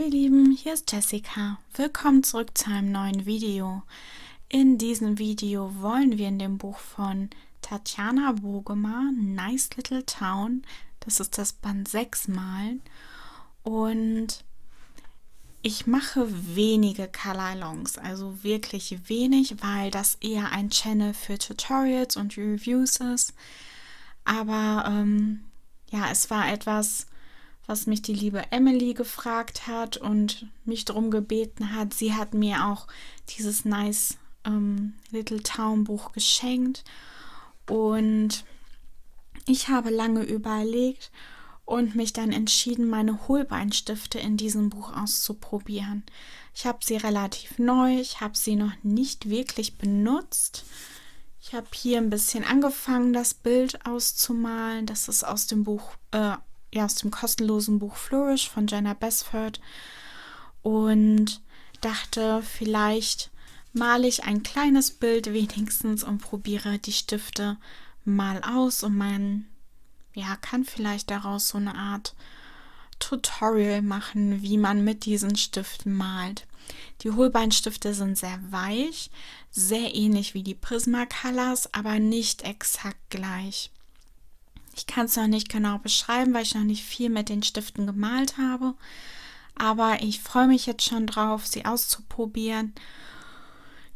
ihr Lieben, hier ist Jessica. Willkommen zurück zu einem neuen Video. In diesem Video wollen wir in dem Buch von Tatjana Bogemer, Nice Little Town, das ist das Band 6 malen. Und ich mache wenige Color Alongs, also wirklich wenig, weil das eher ein Channel für Tutorials und Reviews ist. Aber ja, es war etwas, was mich die liebe Emily gefragt hat und mich darum gebeten hat. Sie hat mir auch dieses Nice Little Town Buch geschenkt und ich habe lange überlegt und mich dann entschieden, meine Holbeinstifte in diesem Buch auszuprobieren. Ich habe sie relativ neu, ich habe sie noch nicht wirklich benutzt. Ich habe hier ein bisschen angefangen, das Bild auszumalen. Das ist aus dem Buch, aus dem kostenlosen Buch Flourish von Jenna Basford. Und dachte, vielleicht male ich ein kleines Bild wenigstens und probiere die Stifte mal aus. Und man kann vielleicht daraus so eine Art Tutorial machen, wie man mit diesen Stiften malt. Die Holbeinstifte sind sehr weich, sehr ähnlich wie die Prismacolors, aber nicht exakt gleich. Ich kann es noch nicht genau beschreiben, weil ich noch nicht viel mit den Stiften gemalt habe, aber ich freue mich jetzt schon drauf, sie auszuprobieren.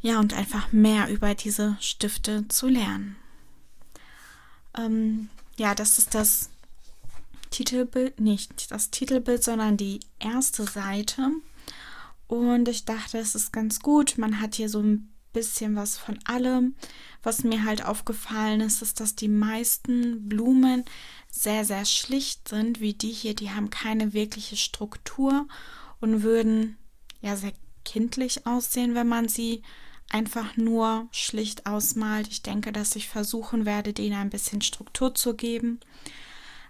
Ja, und einfach mehr über diese Stifte zu lernen. Das ist das Titelbild, nicht das Titelbild, sondern die erste Seite. Und ich dachte, es ist ganz gut. Man hat hier so ein bisschen was von allem. Was mir halt aufgefallen ist, ist, dass die meisten Blumen sehr, sehr schlicht sind, wie die hier. Die haben keine wirkliche Struktur und würden ja sehr kindlich aussehen, wenn man sie einfach nur schlicht ausmalt. Ich denke, dass ich versuchen werde, denen ein bisschen Struktur zu geben.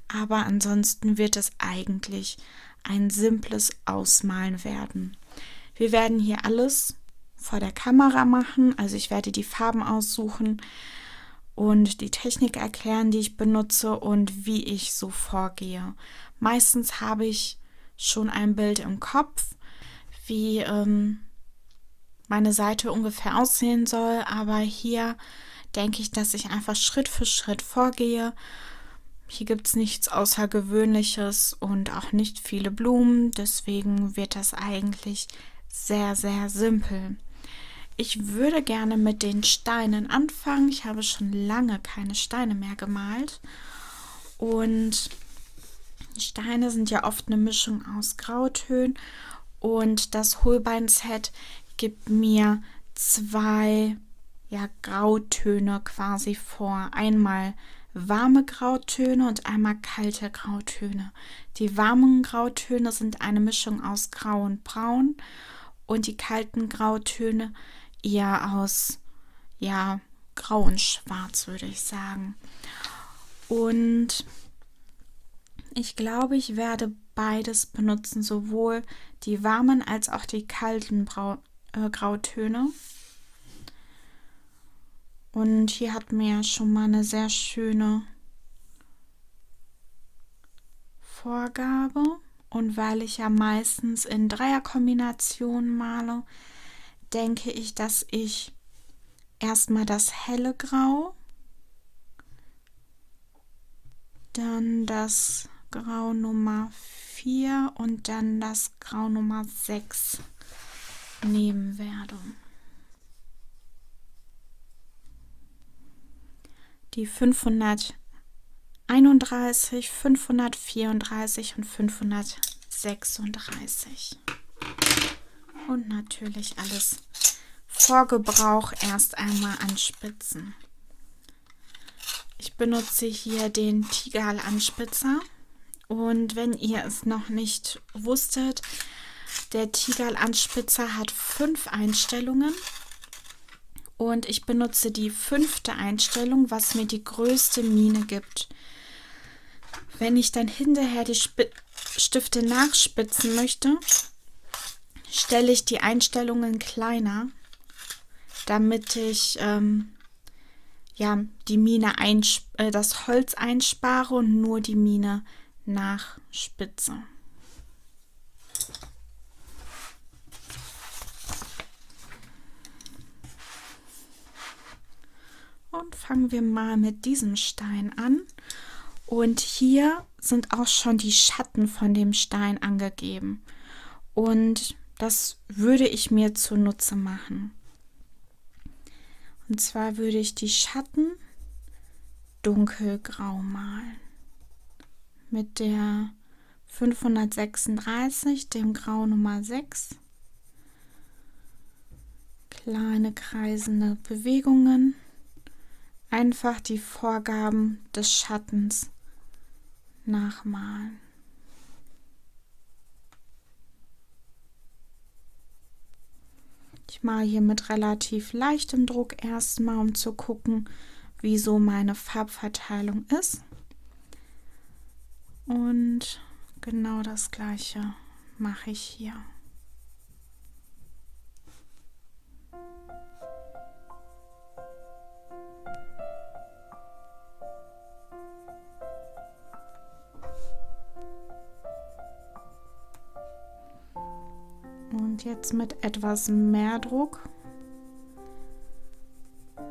Aber ansonsten wird es eigentlich ein simples Ausmalen werden. Wir werden hier alles vor der Kamera machen, also ich werde die Farben aussuchen und die Technik erklären, die ich benutze und wie ich so vorgehe. Meistens habe ich schon ein Bild im Kopf, wie meine Seite ungefähr aussehen soll, aber hier denke ich, dass ich einfach Schritt für Schritt vorgehe. Hier gibt es nichts Außergewöhnliches und auch nicht viele Blumen, deswegen wird das eigentlich sehr, sehr simpel. Ich würde gerne mit den Steinen anfangen. Ich habe schon lange keine Steine mehr gemalt. Und Steine sind ja oft eine Mischung aus Grautönen. Und das Holbein-Set gibt mir zwei Grautöne quasi vor. Einmal warme Grautöne und einmal kalte Grautöne. Die warmen Grautöne sind eine Mischung aus Grau und Braun und die kalten Grautöne eher aus Grau und Schwarz, würde ich sagen. Und ich glaube, ich werde beides benutzen, sowohl die warmen als auch die kalten Grautöne. Und hier hat mir schon mal eine sehr schöne Vorgabe. Und weil ich ja meistens in Dreierkombinationen male, denke ich, dass ich erstmal das helle Grau, dann das Grau Nummer 4 und dann das Grau Nummer 6 nehmen werde. Die 531, 534 und 536. Und natürlich alles vor Gebrauch erst einmal anspitzen. Ich benutze hier den Tigal Anspitzer. Und wenn ihr es noch nicht wusstet, der Tigal Anspitzer hat 5 Einstellungen. Und ich benutze die 5. Einstellung, was mir die größte Mine gibt. Wenn ich dann hinterher die Stifte nachspitzen möchte, stelle ich die Einstellungen kleiner, damit ich die Mine das Holz einspare und nur die Mine nachspitze. fangen wir mal mit diesem Stein an. Und hier sind auch schon die Schatten von dem Stein angegeben. Und das würde ich mir zunutze machen. Und zwar würde ich die Schatten dunkelgrau malen. Mit der 536, dem Grau Nummer 6. Kleine kreisende Bewegungen. Einfach die Vorgaben des Schattens nachmalen. Ich male hier mit relativ leichtem Druck erstmal, um zu gucken, wie so meine Farbverteilung ist. Und genau das gleiche mache ich hier. Und jetzt mit etwas mehr Druck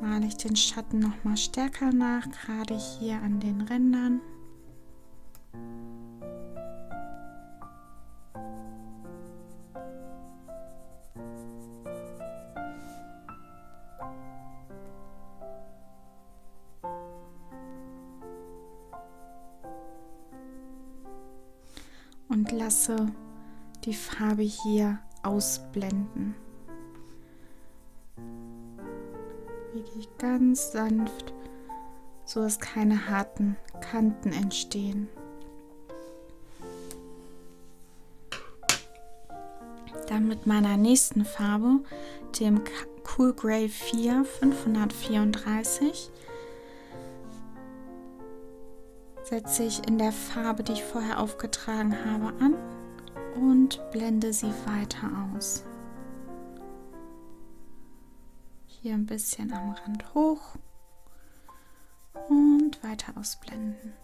male ich den Schatten noch mal stärker nach, gerade hier an den Rändern. Und lasse die Farbe hier ausblenden. Wirklich ganz sanft, so dass keine harten Kanten entstehen. Dann mit meiner nächsten Farbe, dem Cool Grey 4 534, setze ich in der Farbe, die ich vorher aufgetragen habe, an und blende sie weiter aus. Hier ein bisschen am Rand hoch und weiter ausblenden.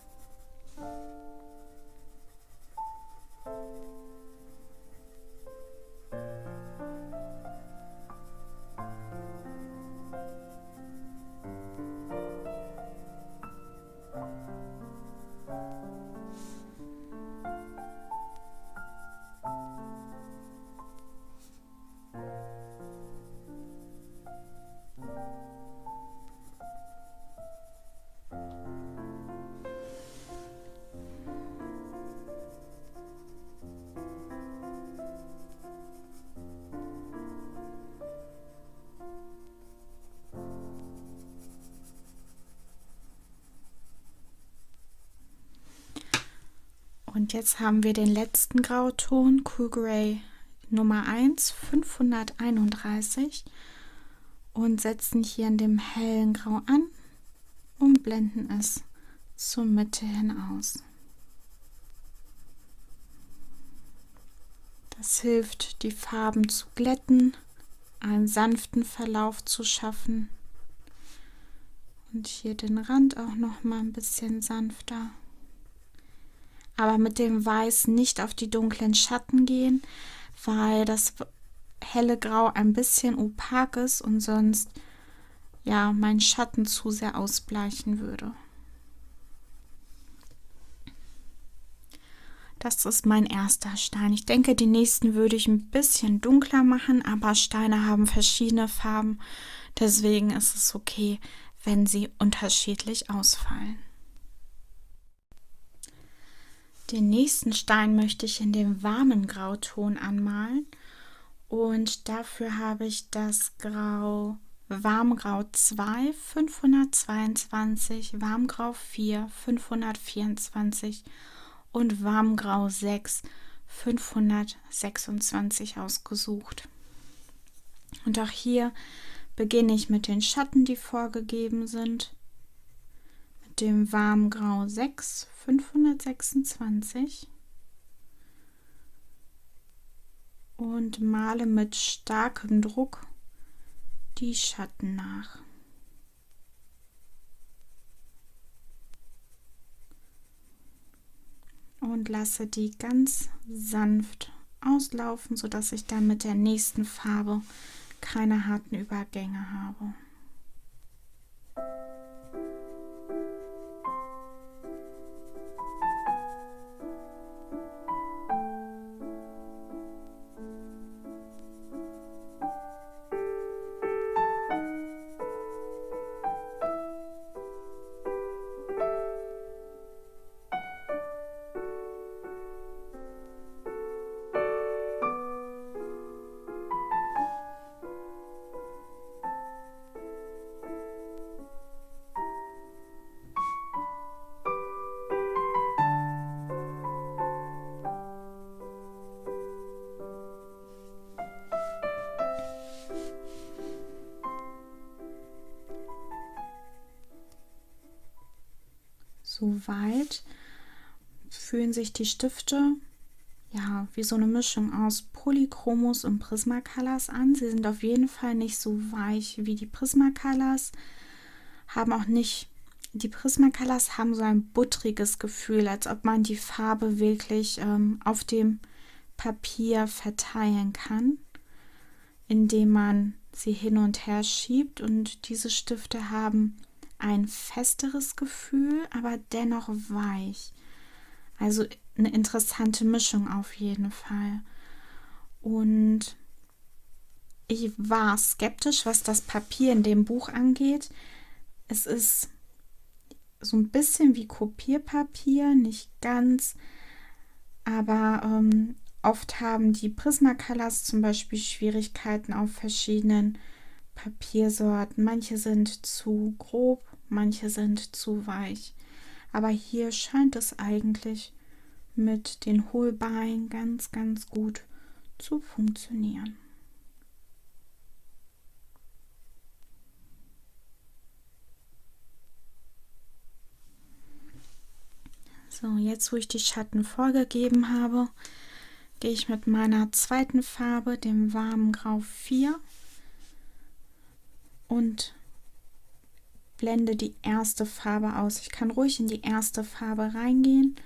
Und jetzt haben wir den letzten Grauton, Cool Grey Nummer 1, 531, und setzen hier in dem hellen Grau an und blenden es zur Mitte hin aus. Das hilft, die Farben zu glätten, einen sanften Verlauf zu schaffen und hier den Rand auch noch mal ein bisschen sanfter. Aber mit dem Weiß nicht auf die dunklen Schatten gehen, weil das helle Grau ein bisschen opak ist und sonst ja mein Schatten zu sehr ausbleichen würde. Das ist mein erster Stein. Ich denke, die nächsten würde ich ein bisschen dunkler machen, aber Steine haben verschiedene Farben. Deswegen ist es okay, wenn sie unterschiedlich ausfallen. Den nächsten Stein möchte ich in dem warmen Grauton anmalen. Und dafür habe ich das Warmgrau 2 522, Warmgrau 4 524 und Warmgrau 6 526 ausgesucht. Und auch hier beginne ich mit den Schatten, die vorgegeben sind. Mit dem Warmgrau 6 526 und male mit starkem Druck die Schatten nach. Und lasse die ganz sanft auslaufen, sodass ich dann mit der nächsten Farbe keine harten Übergänge habe. Soweit fühlen sich die Stifte ja wie so eine Mischung aus Polychromos und Prismacolors an. Sie sind auf jeden Fall nicht so weich wie die Prismacolors, haben auch nicht, die Prismacolors haben so ein buttriges Gefühl, als ob man die Farbe wirklich auf dem Papier verteilen kann, indem man sie hin und her schiebt, und diese Stifte haben ein festeres Gefühl, aber dennoch weich. Also eine interessante Mischung auf jeden Fall. Und ich war skeptisch, was das Papier in dem Buch angeht. Es ist so ein bisschen wie Kopierpapier, nicht ganz, aber oft haben die Prismacolors zum Beispiel Schwierigkeiten auf verschiedenen Papiersorten. Manche sind zu grob, manche sind zu weich. Aber hier scheint es eigentlich mit den Hohlbeinen ganz, ganz gut zu funktionieren. So, jetzt wo ich die Schatten vorgegeben habe, gehe ich mit meiner zweiten Farbe, dem warmen Grau 4, und blende die erste Farbe aus. Ich kann ruhig in die erste Farbe reingehen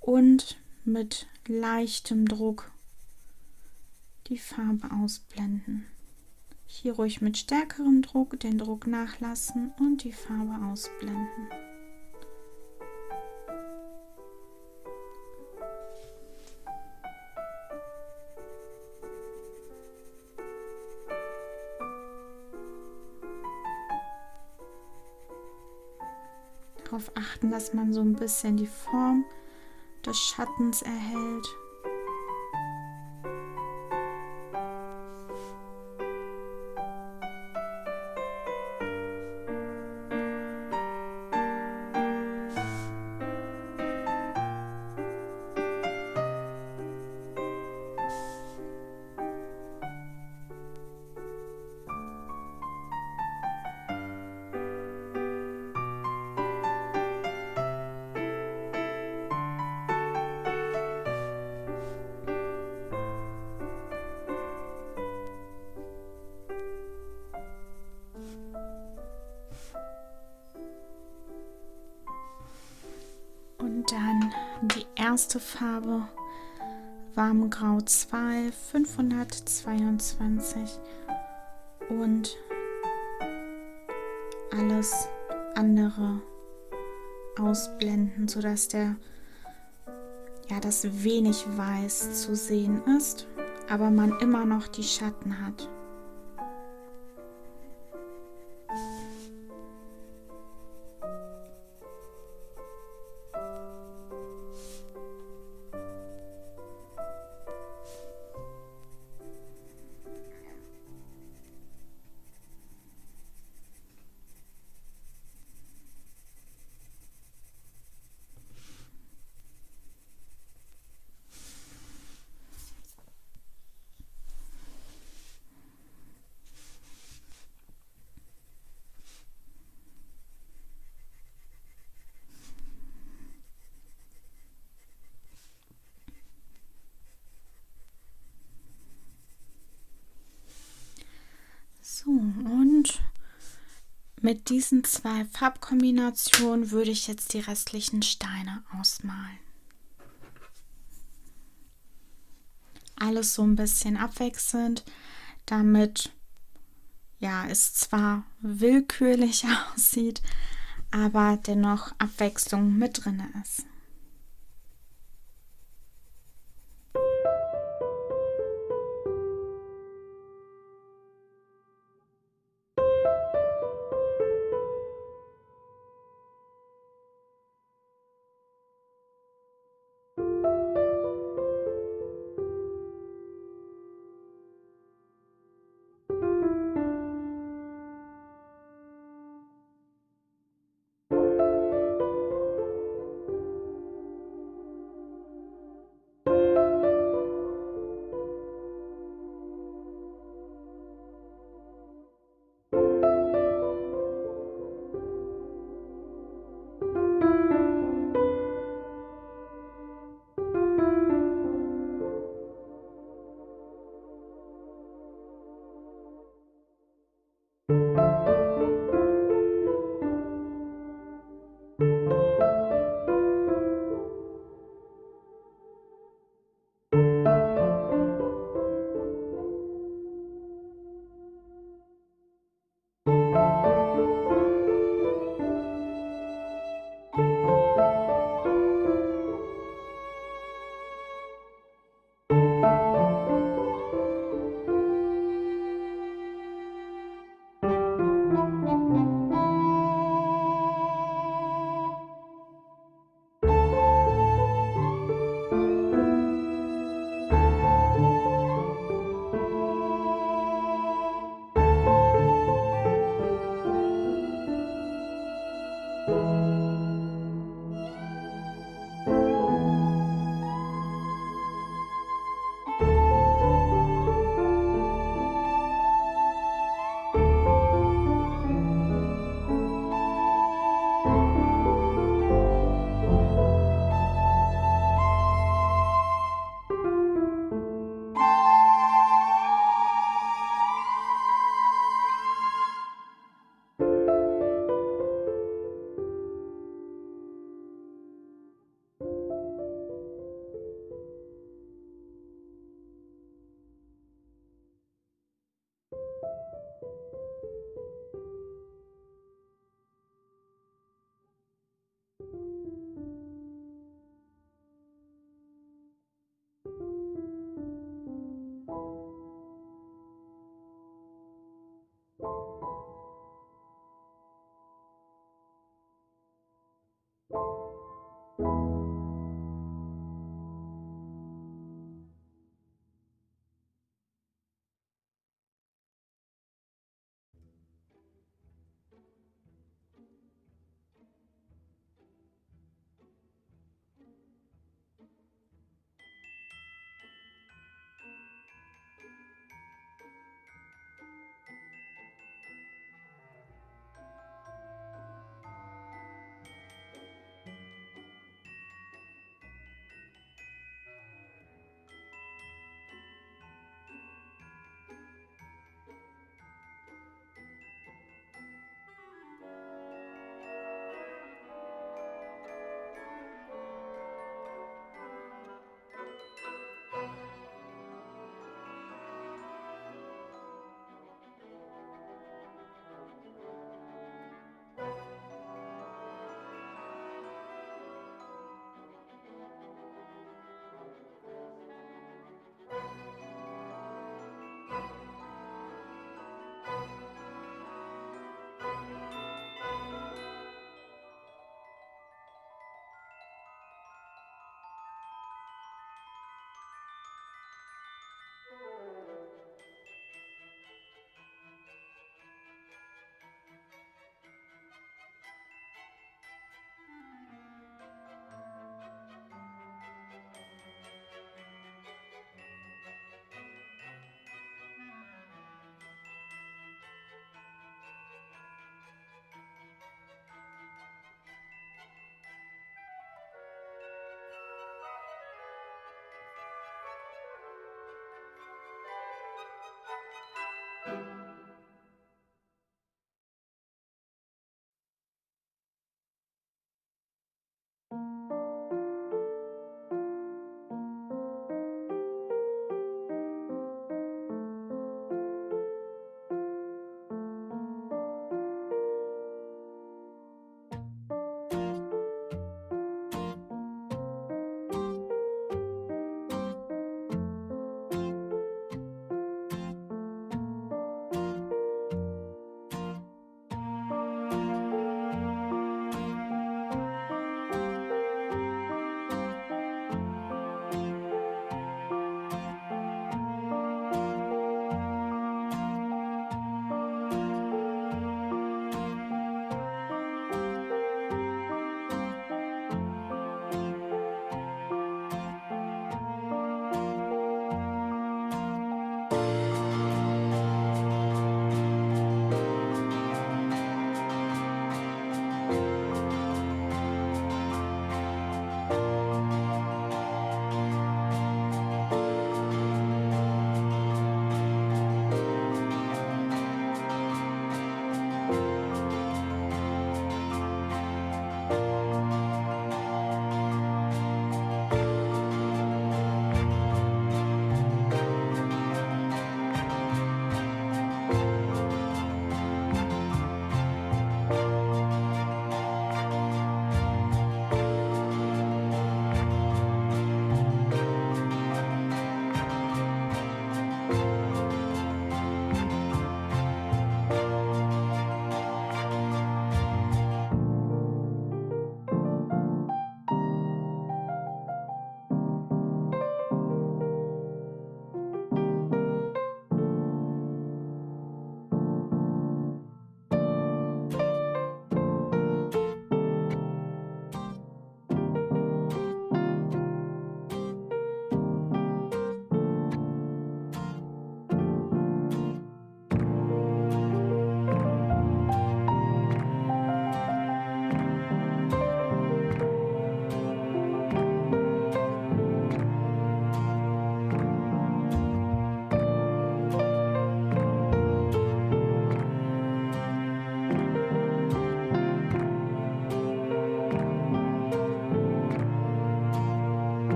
und mit leichtem Druck die Farbe ausblenden. Hier ruhig mit stärkerem Druck den Druck nachlassen und die Farbe ausblenden. Darauf achten, dass man so ein bisschen die Form des Schattens erhält. Und dann die erste Farbe, Warmgrau 2, 522, und alles andere ausblenden, sodass das wenig Weiß zu sehen ist, aber man immer noch die Schatten hat. So, und mit diesen zwei Farbkombinationen würde ich jetzt die restlichen Steine ausmalen. Alles so ein bisschen abwechselnd, damit es zwar willkürlich aussieht, aber dennoch Abwechslung mit drin ist.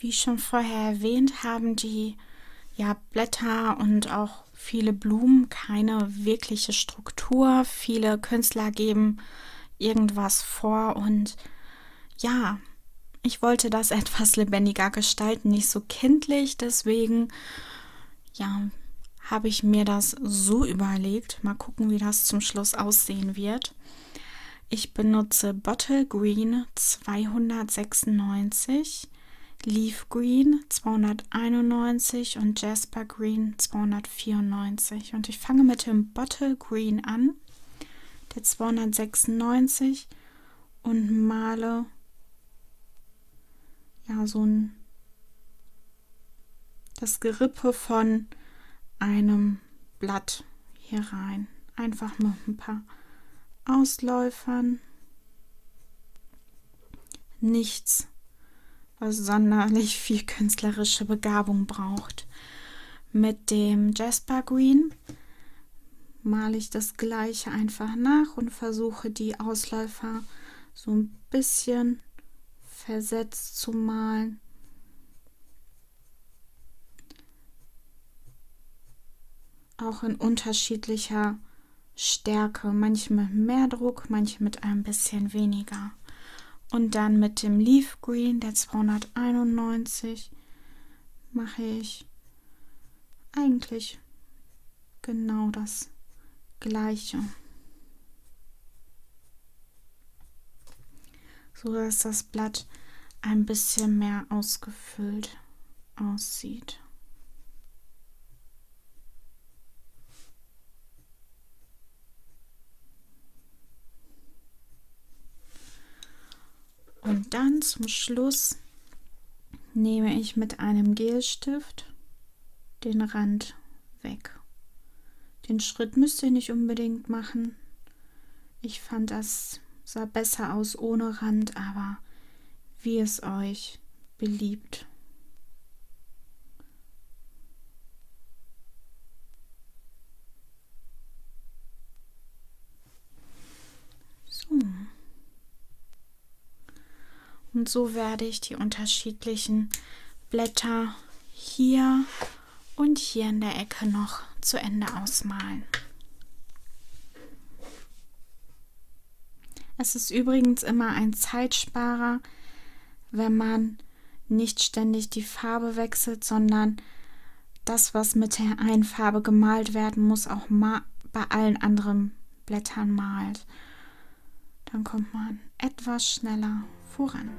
Wie schon vorher erwähnt, haben die Blätter und auch viele Blumen keine wirkliche Struktur. Viele Künstler geben irgendwas vor und ja, ich wollte das etwas lebendiger gestalten, nicht so kindlich, deswegen habe ich mir das so überlegt. Mal gucken, wie das zum Schluss aussehen wird. Ich benutze Bottle Green 296, Leaf Green 291 und Jasper Green 294. Und ich fange mit dem Bottle Green an, der 296, und male das Gerippe von einem Blatt hier rein. Einfach mit ein paar Ausläufern. Nichts, was sonderlich viel künstlerische Begabung braucht. Mit dem Jasper Green male ich das gleiche einfach nach und versuche die Ausläufer so ein bisschen versetzt zu malen. Auch in unterschiedlicher Stärke, manche mit mehr Druck, manche mit ein bisschen weniger. Und dann mit dem Leaf Green, der 291, mache ich eigentlich genau das Gleiche. So dass das Blatt ein bisschen mehr ausgefüllt aussieht. Und dann zum Schluss nehme ich mit einem Gelstift den Rand weg. Den Schritt müsst ihr nicht unbedingt machen. Ich fand, das sah besser aus ohne Rand, aber wie es euch beliebt. So. Und so werde ich die unterschiedlichen Blätter hier und hier in der Ecke noch zu Ende ausmalen. Es ist übrigens immer ein Zeitsparer, wenn man nicht ständig die Farbe wechselt, sondern das, was mit der einen Farbe gemalt werden muss, auch bei allen anderen Blättern malt. Dann kommt man etwas schneller voran.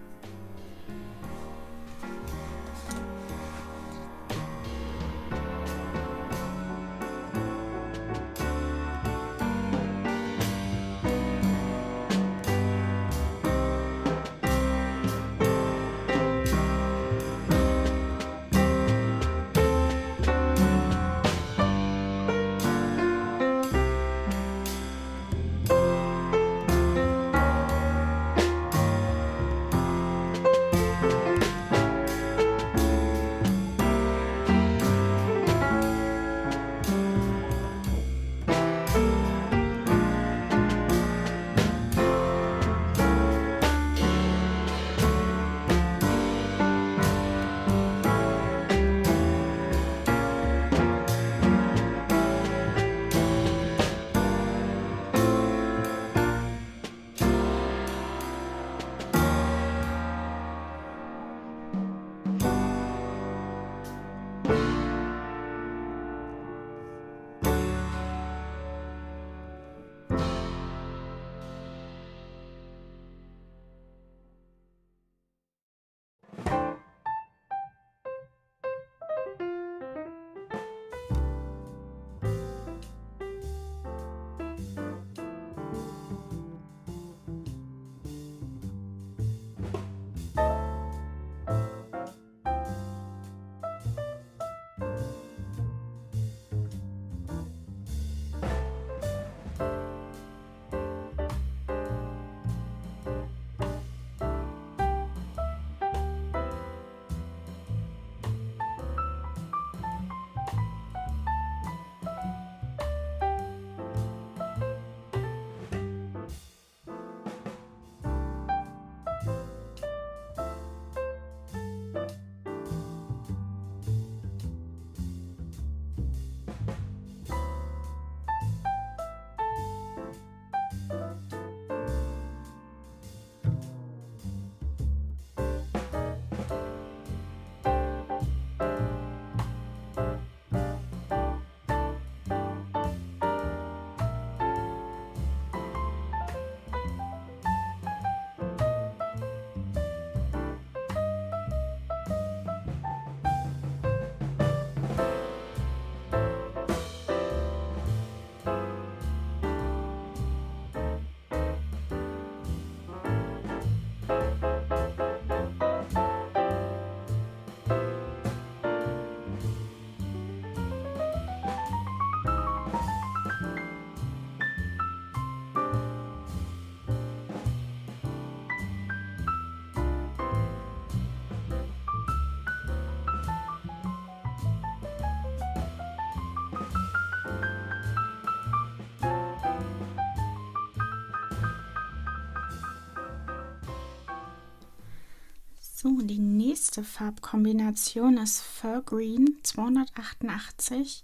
So, die nächste Farbkombination ist Fir Green 288,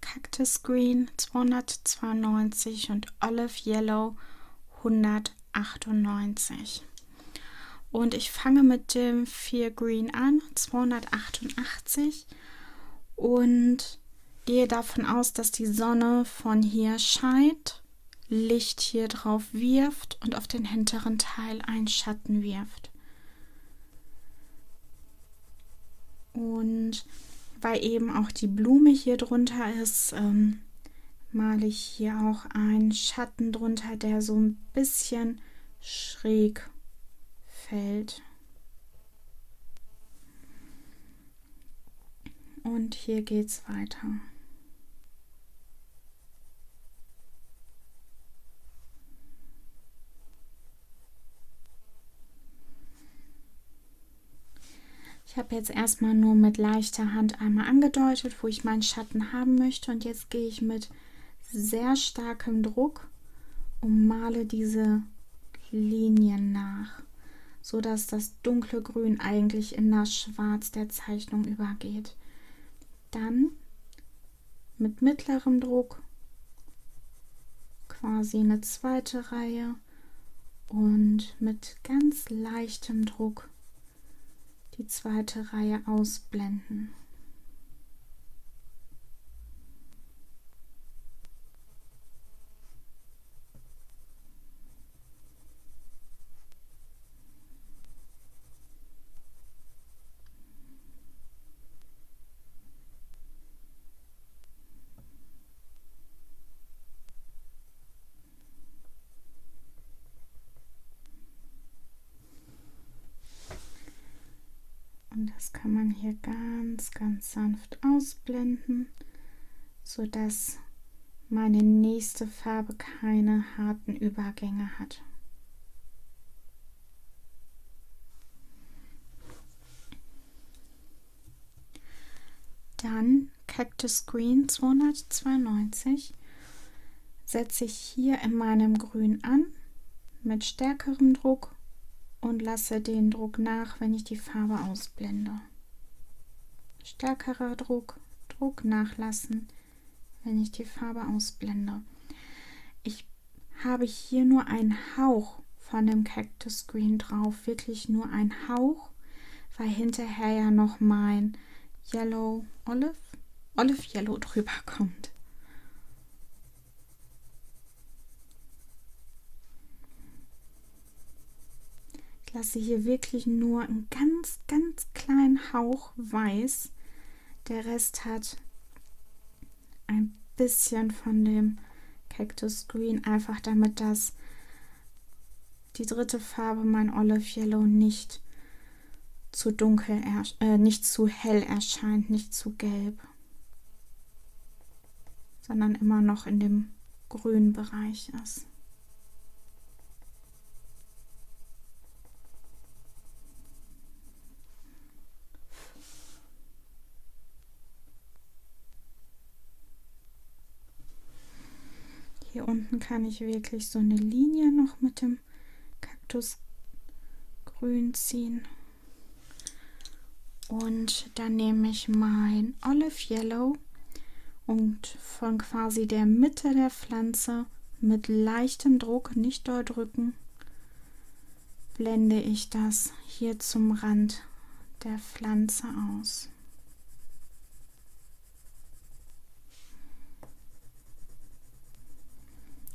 Cactus Green 292 und Olive Yellow 198. Und ich fange mit dem Fir Green an, 288, und gehe davon aus, dass die Sonne von hier scheint, Licht hier drauf wirft und auf den hinteren Teil einen Schatten wirft. Und weil eben auch die Blume hier drunter ist, male ich hier auch einen Schatten drunter, der so ein bisschen schräg fällt. Und hier geht's weiter. Ich habe jetzt erstmal nur mit leichter Hand einmal angedeutet, wo ich meinen Schatten haben möchte, und jetzt gehe ich mit sehr starkem Druck und male diese Linien nach, so dass das dunkle Grün eigentlich in das Schwarz der Zeichnung übergeht. Dann mit mittlerem Druck quasi eine zweite Reihe und mit ganz leichtem Druck die zweite Reihe ausblenden. Und das kann man hier ganz, ganz sanft ausblenden, sodass meine nächste Farbe keine harten Übergänge hat. Dann Cactus Green 292 setze ich hier in meinem Grün an mit stärkerem Druck und lasse den Druck nach, wenn ich die Farbe ausblende. Stärkerer Druck, Druck nachlassen, wenn ich die Farbe ausblende. Ich habe hier nur einen Hauch von dem Cactus Green drauf, wirklich nur ein Hauch, weil hinterher ja noch mein Olive Yellow drüber kommt. Ich lasse hier wirklich nur einen ganz, ganz kleinen Hauch weiß. Der Rest hat ein bisschen von dem Cactus Green, einfach damit das die dritte Farbe, mein Olive Yellow, nicht zu dunkel, nicht zu hell erscheint, nicht zu gelb, sondern immer noch in dem grünen Bereich ist. Hier unten kann ich wirklich so eine Linie noch mit dem Kaktusgrün ziehen. Und dann nehme ich mein Olive Yellow und von quasi der Mitte der Pflanze mit leichtem Druck, nicht doll drücken, blende ich das hier zum Rand der Pflanze aus.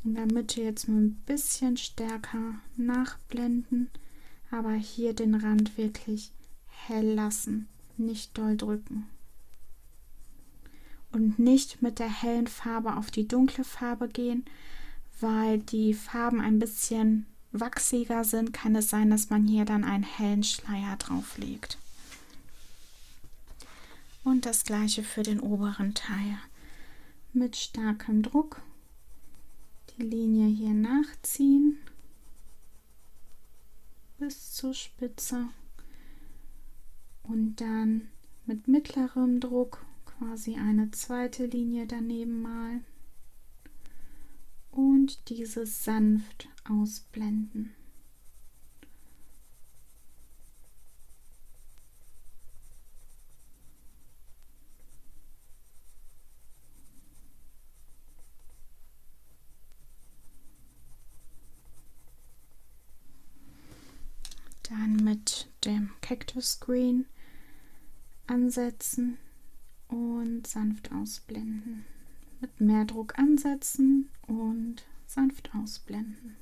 In der Mitte jetzt nur ein bisschen stärker nachblenden, aber hier den Rand wirklich hell lassen, nicht doll drücken. Und nicht mit der hellen Farbe auf die dunkle Farbe gehen, weil die Farben ein bisschen wachsiger sind, kann es sein, dass man hier dann einen hellen Schleier drauf legt. Und das gleiche für den oberen Teil. Mit starkem Druck die Linie hier nachziehen bis zur Spitze und dann mit mittlerem Druck quasi eine zweite Linie daneben malen und diese sanft ausblenden. dann mit dem Cactus Green ansetzen und sanft ausblenden. Mit mehr Druck ansetzen und sanft ausblenden.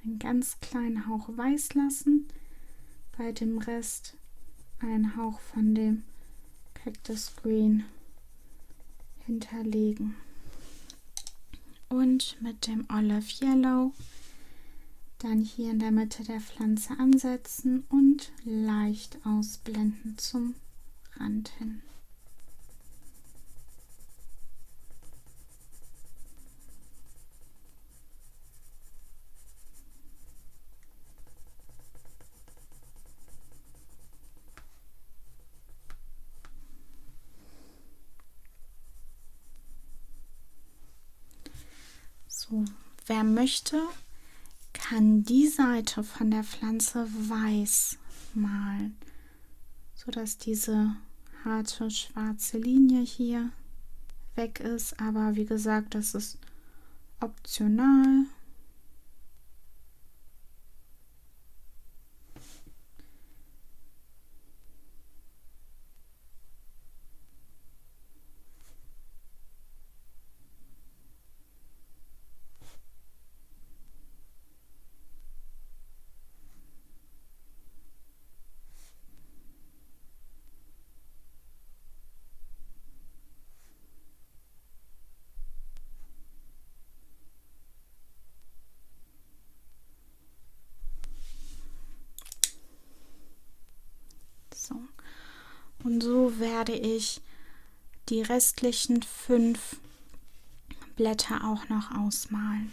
Einen ganz kleinen Hauch weiß lassen, bei dem Rest einen Hauch von dem Cactus Green hinterlegen. Und mit dem Olive Yellow dann hier in der Mitte der Pflanze ansetzen und leicht ausblenden zum Rand hin. So, wer möchte, kann die Seite von der Pflanze weiß malen, sodass diese harte schwarze Linie hier weg ist. Aber wie gesagt, das ist optional. So. Und so werde ich die restlichen 5 Blätter auch noch ausmalen.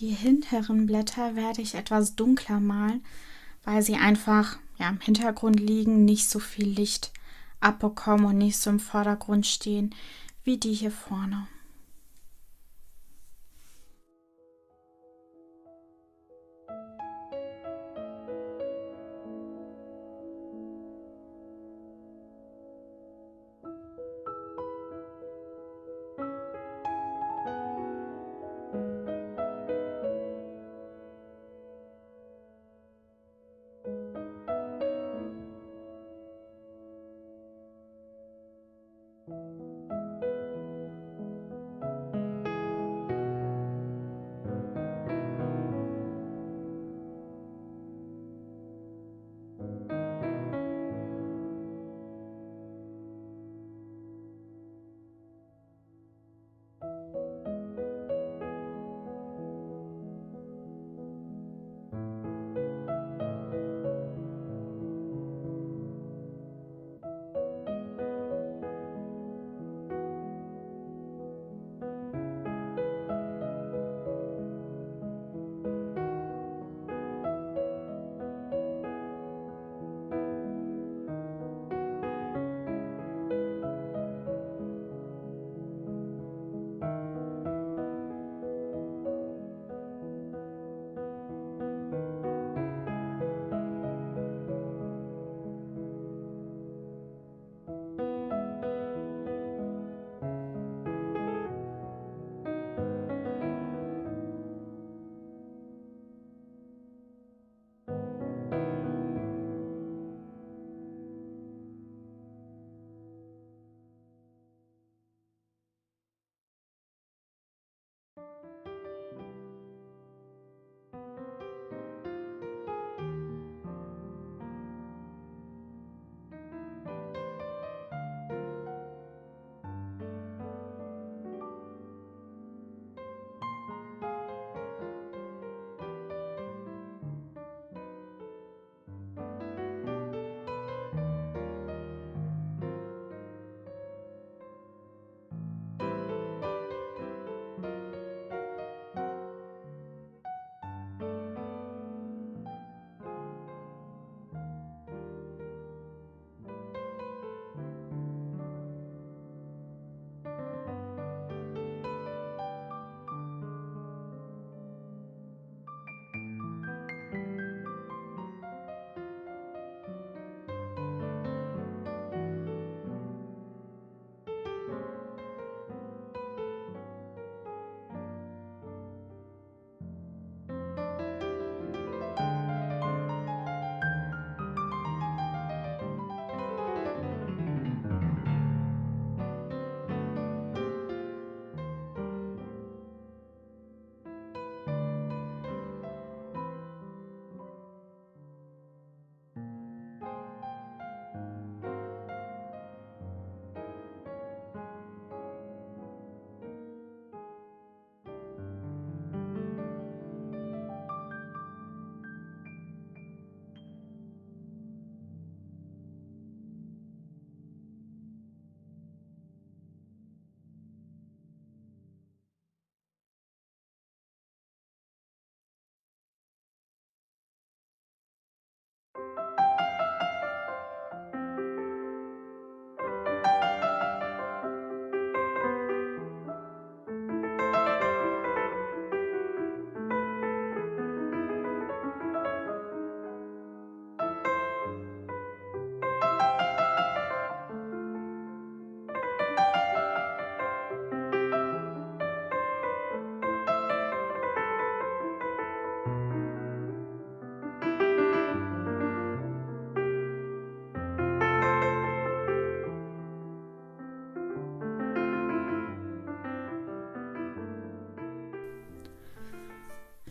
Die hinteren Blätter werde ich etwas dunkler malen, weil sie einfach im Hintergrund liegen, nicht so viel Licht abbekommen und nicht so im Vordergrund stehen wie die hier vorne.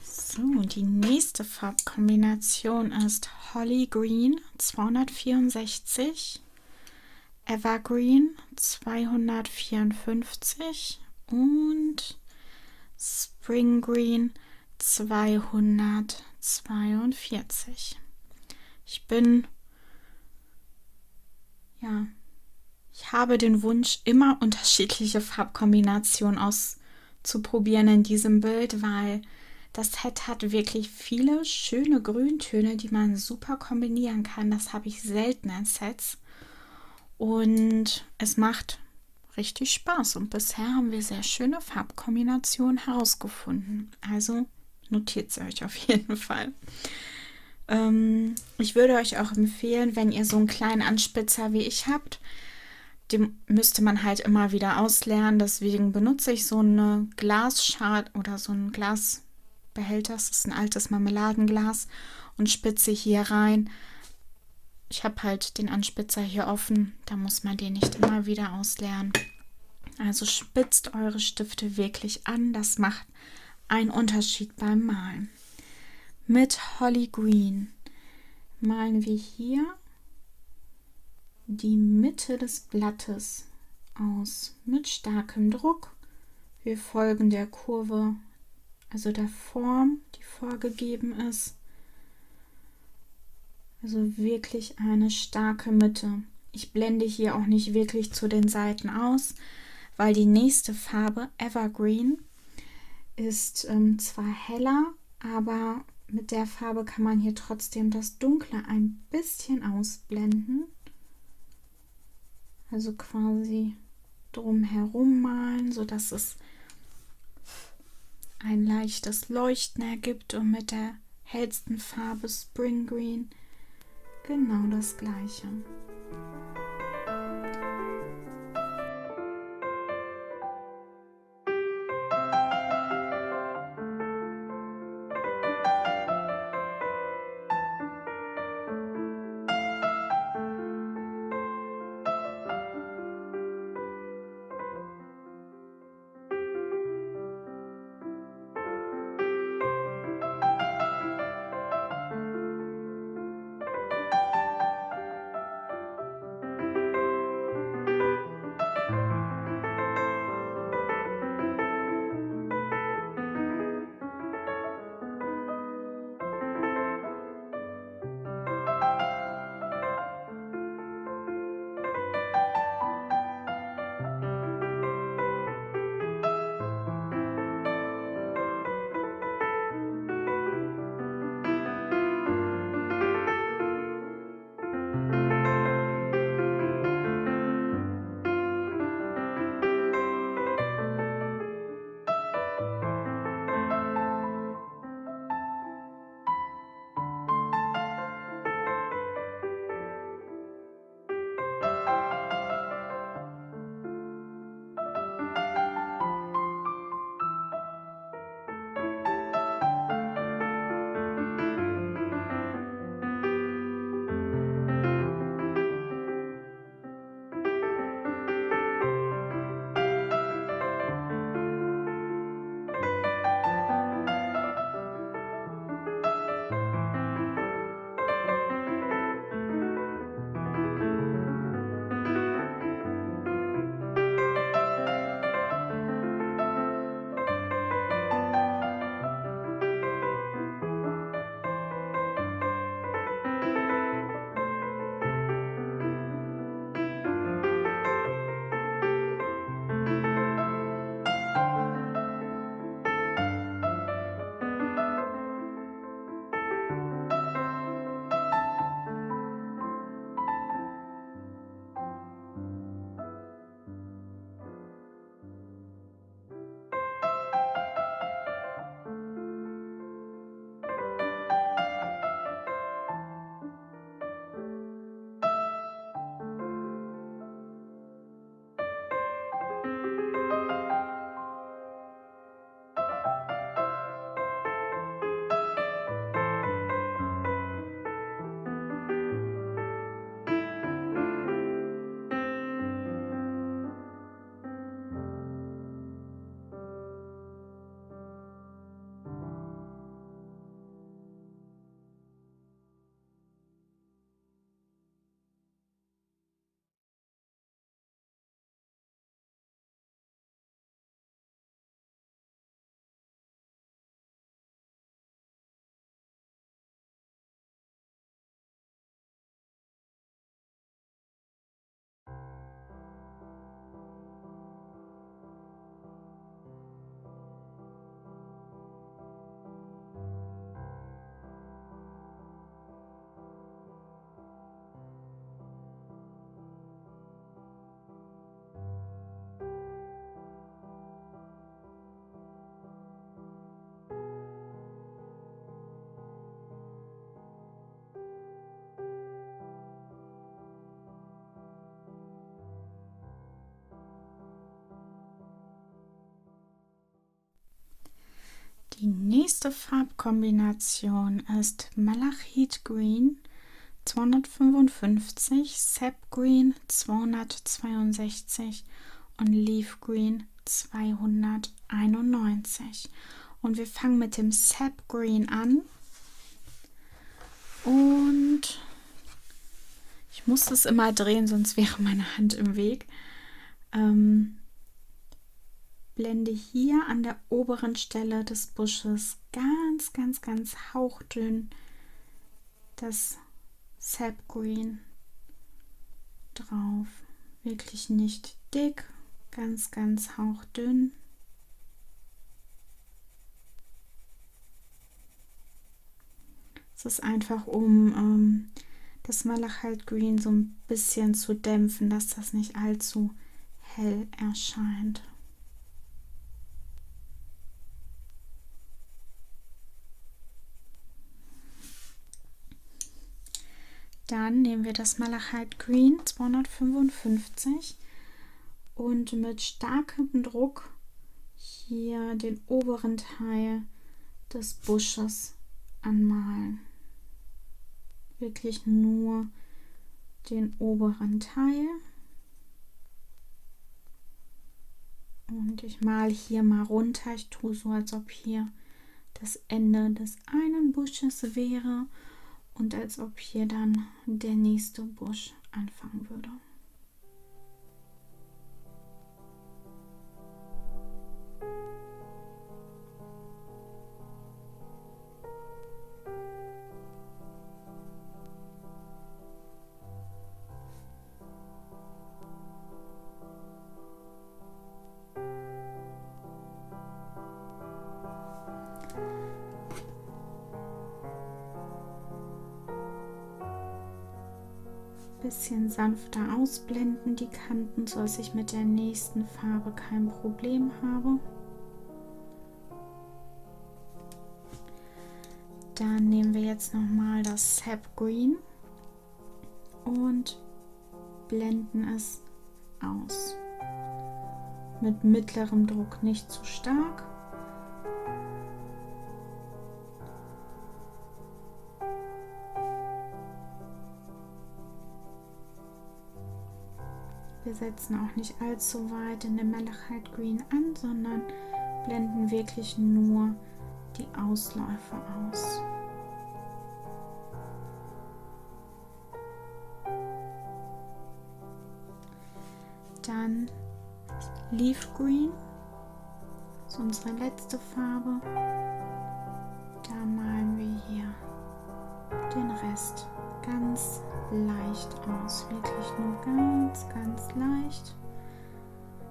So, die nächste Farbkombination ist Holly Green 264, Evergreen 254 und Spring Green 242. Ich habe den Wunsch, immer unterschiedliche Farbkombinationen auszuprobieren in diesem Bild, weil Das Set hat wirklich viele schöne Grüntöne, die man super kombinieren kann. Das habe ich selten in Sets. Und es macht richtig Spaß. Und bisher haben wir sehr schöne Farbkombinationen herausgefunden. Also notiert sie euch auf jeden Fall. Ich würde euch auch empfehlen, wenn ihr so einen kleinen Anspitzer wie ich habt, den müsste man halt immer wieder ausleeren. Deswegen benutze ich so eine Glasschale oder so ein Glasbehälter. Das ist ein altes Marmeladenglas und spitze hier rein. Ich habe halt den Anspitzer hier offen. Da muss man den nicht immer wieder ausleeren. Also spitzt eure Stifte wirklich an. Das macht einen Unterschied beim Malen. Mit Holly Green malen wir hier die Mitte des Blattes aus mit starkem Druck. Wir folgen der Kurve, also der Form, die vorgegeben ist. Also wirklich eine starke Mitte. Ich blende hier auch nicht wirklich zu den Seiten aus, weil die nächste Farbe, Evergreen, ist zwar heller, aber mit der Farbe kann man hier trotzdem das Dunkle ein bisschen ausblenden. Also quasi drumherum malen, sodass es ein leichtes Leuchten ergibt und mit der hellsten Farbe Spring Green genau das gleiche. nächste Farbkombination ist Malachit Green 255, Sap Green 262 und Leaf Green 291. Und wir fangen mit dem Sap Green an. Und ich muss es immer drehen, sonst wäre meine Hand im Weg. Blende hier an der oberen Stelle des Busches ganz, ganz, ganz hauchdünn das Sap Green drauf. Wirklich nicht dick, ganz, ganz hauchdünn. Es ist einfach, um das Malachit Green so ein bisschen zu dämpfen, dass das nicht allzu hell erscheint. Dann nehmen wir das Malachit Green 255 und mit starkem Druck hier den oberen Teil des Busches anmalen. Wirklich nur den oberen Teil. Und ich male hier mal runter. Ich tue so, als ob hier das Ende des einen Busches wäre und als ob hier dann der nächste Busch anfangen würde. Bisschen sanfter ausblenden die Kanten, so dass ich mit der nächsten Farbe kein Problem habe. Dann nehmen wir jetzt nochmal das Sap Green und blenden es aus. Mit mittlerem Druck, nicht zu stark. Wir setzen auch nicht allzu weit in dem Malachit Green an, sondern blenden wirklich nur die Ausläufe aus. Dann Leaf Green, das ist unsere letzte Farbe. Da malen wir hier den Rest ganz leicht aus, wirklich nur ganz, ganz leicht.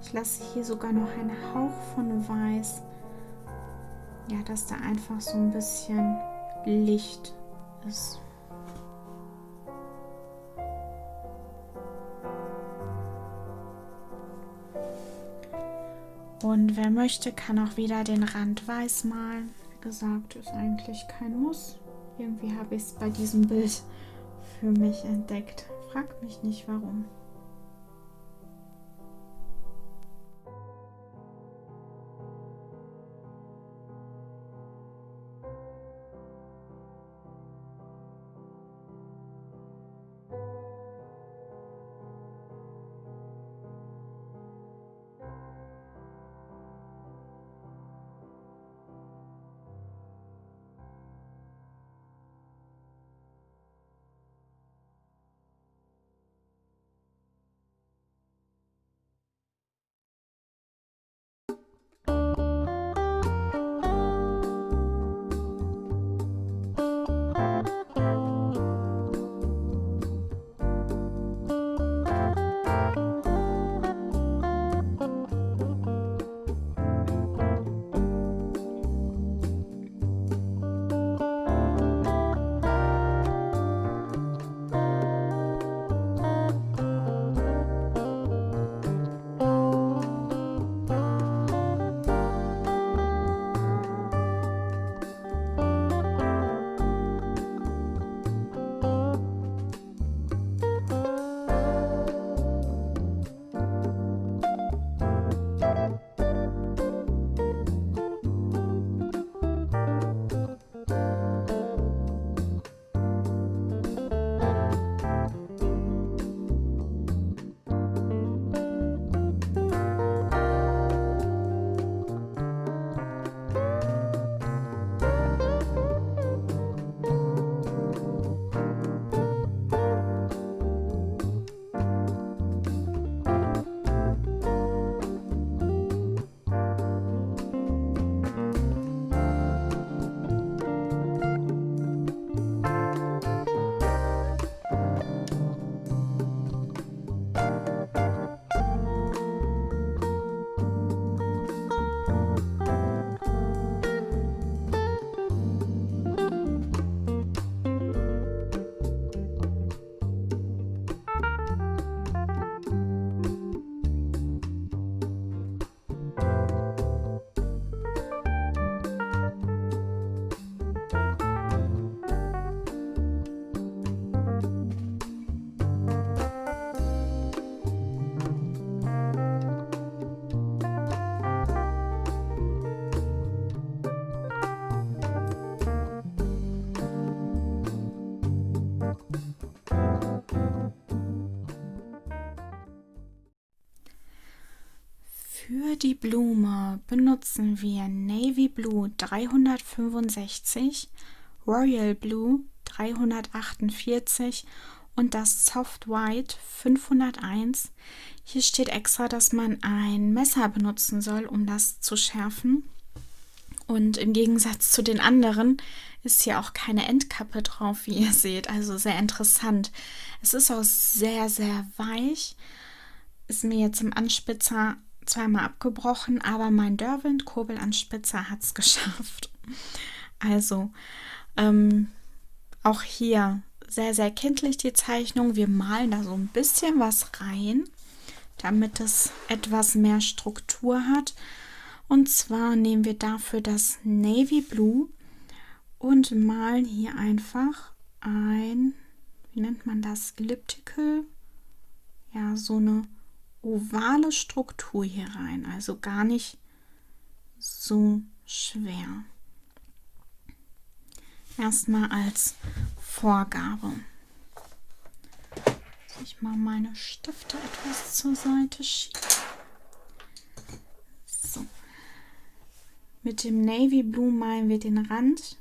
Ich lasse hier sogar noch einen Hauch von Weiß, ja, dass da einfach so ein bisschen Licht ist. Und wer möchte, kann auch wieder den Rand weiß malen. Wie gesagt, ist eigentlich kein Muss. Irgendwie habe ich es bei diesem Bild für mich entdeckt. Fragt mich nicht warum. Für die Blume benutzen wir Navy Blue 365, Royal Blue 348 und das Soft White 501. Hier steht extra, dass man ein Messer benutzen soll, um das zu schärfen. Und im Gegensatz zu den anderen ist hier auch keine Endkappe drauf, wie ihr seht. Also sehr interessant. Es ist auch sehr, sehr weich. Ist mir jetzt im Anspitzer zweimal abgebrochen, aber mein Derwent-Kurbelanspitzer hat es geschafft. Also auch hier sehr, sehr kindlich die Zeichnung. Wir malen da so ein bisschen was rein, damit es etwas mehr Struktur hat. Und zwar nehmen wir dafür das Navy Blue und malen hier einfach ein, wie nennt man das, Elliptical, ja, so eine ovale Struktur hier rein, also gar nicht so schwer. Erstmal als Vorgabe. Ich mal meine Stifte etwas zur Seite schieben. So. Mit dem Navy Blue malen wir den Rand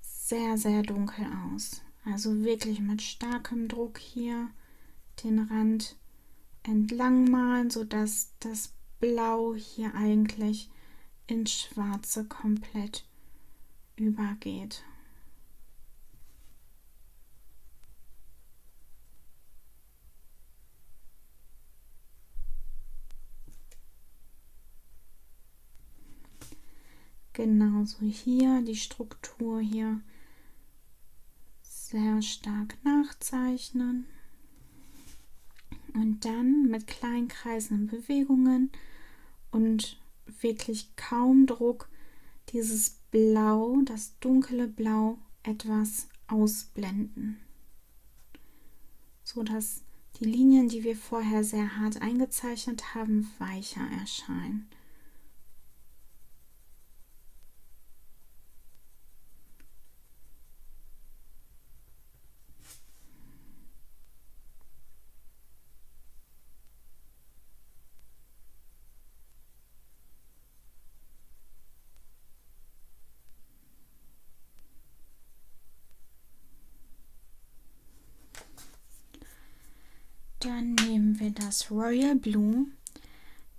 sehr, sehr dunkel aus. Also wirklich mit starkem Druck hier den Rand entlang malen, sodass das Blau hier eigentlich ins Schwarze komplett übergeht. Genauso hier die Struktur hier sehr stark nachzeichnen und dann mit kleinen kreisenden Bewegungen und wirklich kaum Druck dieses Blau, das dunkle Blau, etwas ausblenden, so dass die Linien, die wir vorher sehr hart eingezeichnet haben, weicher erscheinen. Dann nehmen wir das Royal Blue,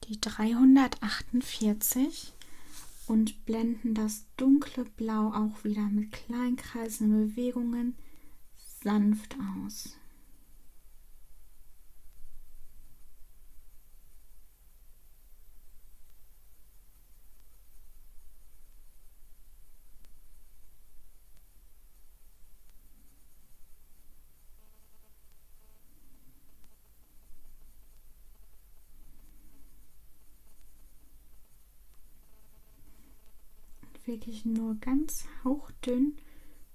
die 348, und blenden das dunkle Blau auch wieder mit kleinen kreisenden Bewegungen sanft aus. Wirklich nur ganz hauchdünn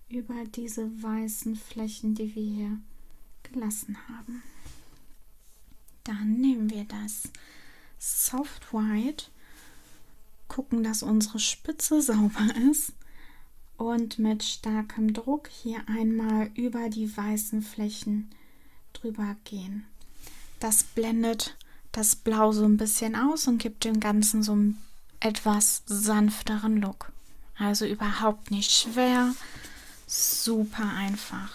über diese weißen Flächen, die wir hier gelassen haben. Dann nehmen wir das Soft White, gucken, dass unsere Spitze sauber ist und mit starkem Druck hier einmal über die weißen Flächen drüber gehen. Das blendet das Blau so ein bisschen aus und gibt dem Ganzen so einen etwas sanfteren Look. Also überhaupt nicht schwer, super einfach.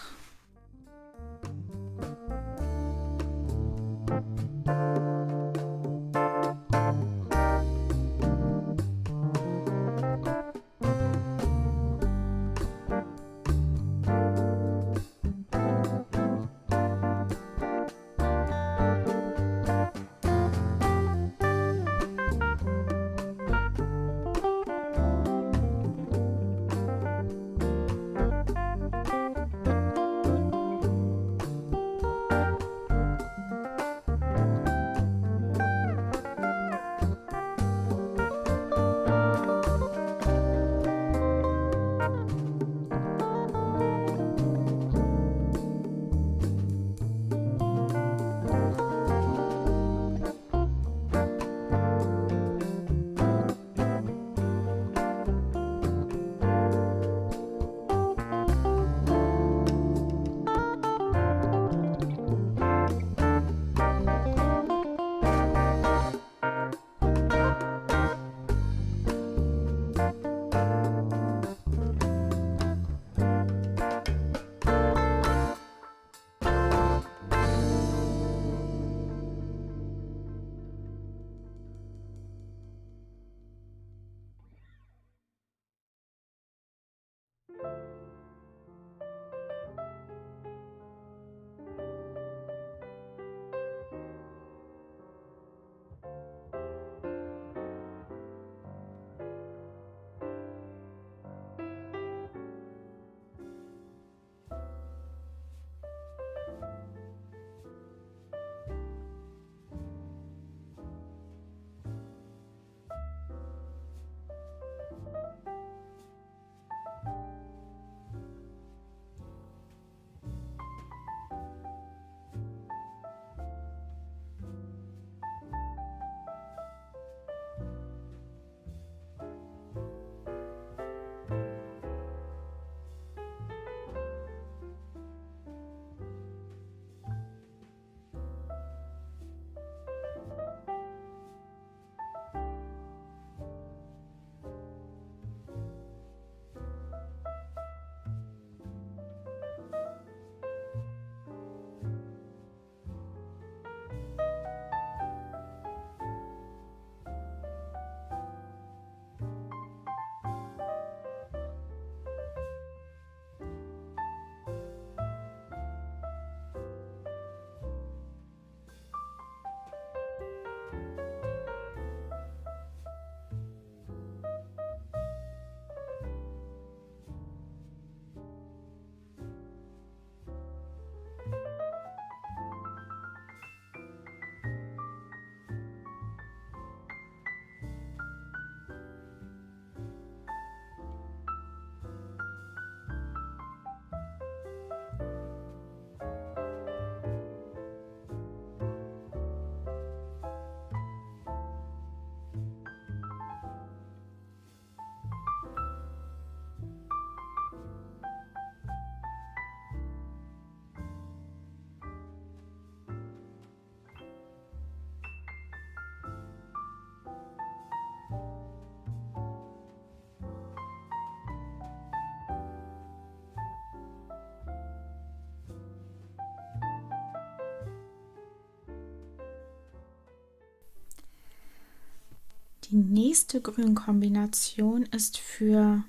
Die nächste Grünkombination ist für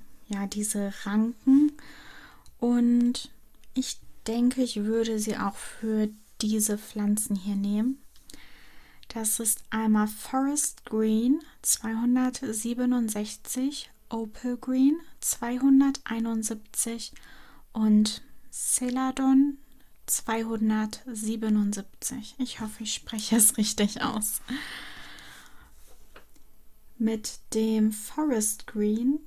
diese Ranken und ich denke, ich würde sie auch für diese Pflanzen hier nehmen. Das ist einmal Forest Green 267, Opal Green 271 und Celadon 277. Ich hoffe, ich spreche es richtig aus. Mit dem Forest Green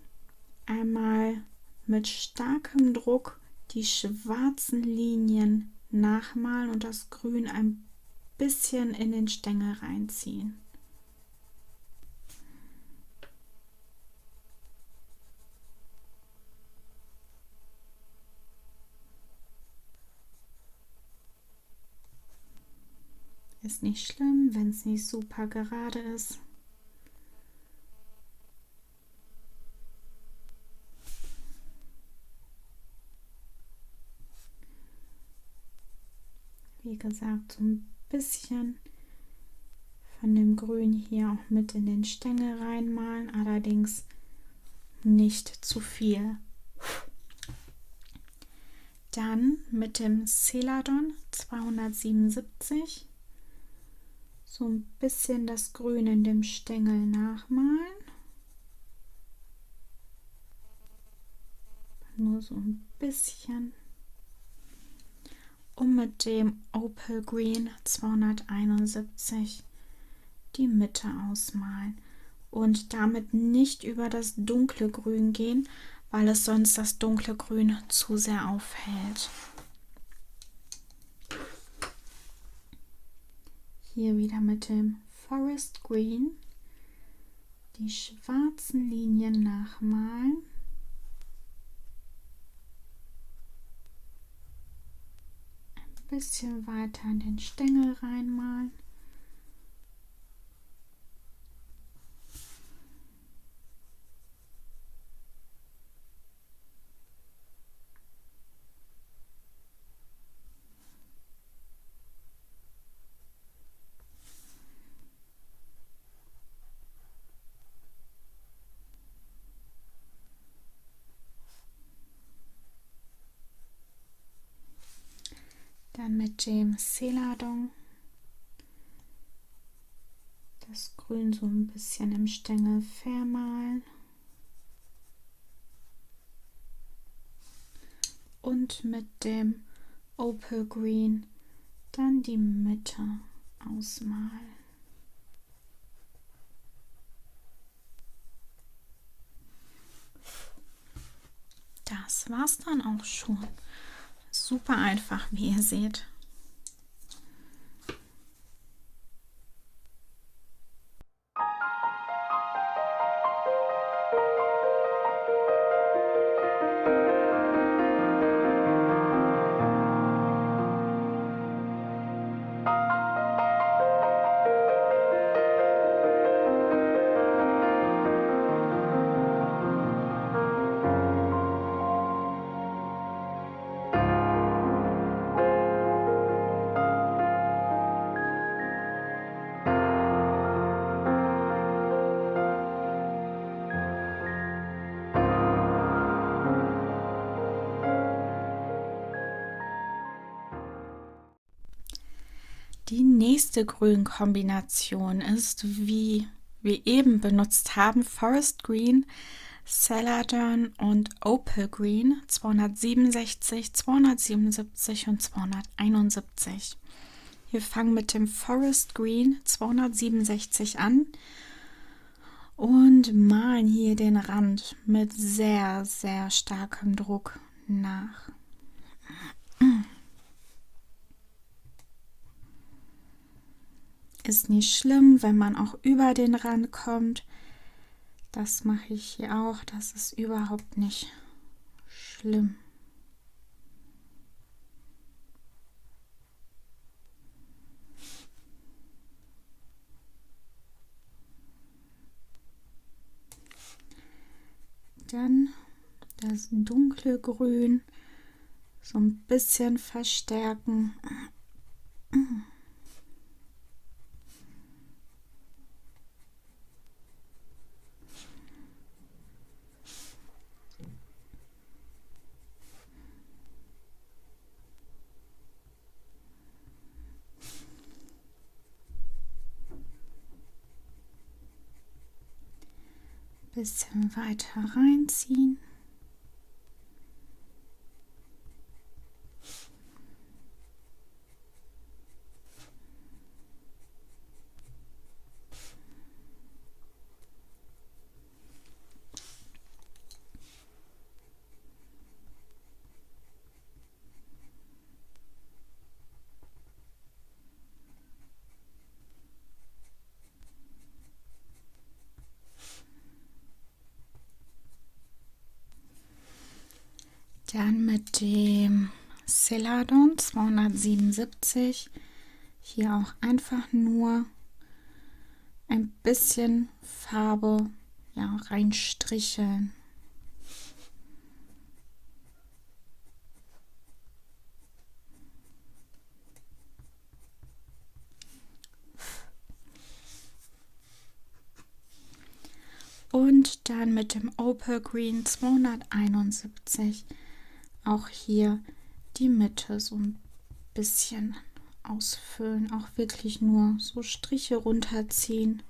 einmal mit starkem Druck die schwarzen Linien nachmalen und das Grün ein bisschen in den Stängel reinziehen. Ist nicht schlimm, wenn es nicht super gerade ist. Wie gesagt, so ein bisschen von dem Grün hier auch mit in den Stängel reinmalen, allerdings nicht zu viel. Dann mit dem Celadon 277 so ein bisschen das Grün in dem Stängel nachmalen. Nur so ein bisschen. Und mit dem Opal Green 271 die Mitte ausmalen. Und damit nicht über das dunkle Grün gehen, weil es sonst das dunkle Grün zu sehr aufhält. Hier wieder mit dem Forest Green die schwarzen Linien nachmalen. Ein bisschen weiter in den Stängel reinmalen. Dann mit dem Celadon das Grün so ein bisschen im Stängel vermalen. Und mit dem Opal Green dann die Mitte ausmalen. Das war's dann auch schon. Super einfach, wie ihr seht. Die nächste Grünkombination ist, wie wir eben benutzt haben, Forest Green, Celadon und Opal Green 267, 277 und 271. Wir fangen mit dem Forest Green 267 an und malen hier den Rand mit sehr, sehr starkem Druck nach. Ist nicht schlimm, wenn man auch über den Rand kommt. Das mache ich hier auch. Das ist überhaupt nicht schlimm. Dann das dunkle Grün so ein bisschen verstärken. bisschen weiter reinziehen. Dann mit dem Celadon 277 hier auch einfach nur ein bisschen Farbe reinstricheln. Und dann mit dem Opal Green 271 auch hier die Mitte so ein bisschen ausfüllen. Auch wirklich nur so Striche runterziehen.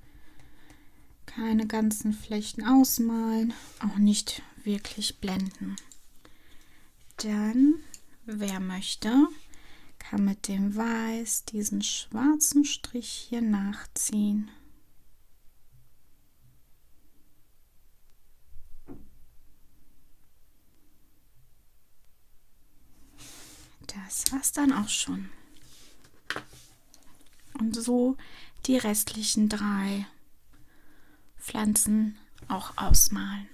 Keine ganzen Flächen ausmalen, auch nicht wirklich blenden. Dann, wer möchte, kann mit dem Weiß diesen schwarzen Strich hier nachziehen. Das war's dann auch schon. Und so die restlichen 3 Pflanzen auch ausmalen.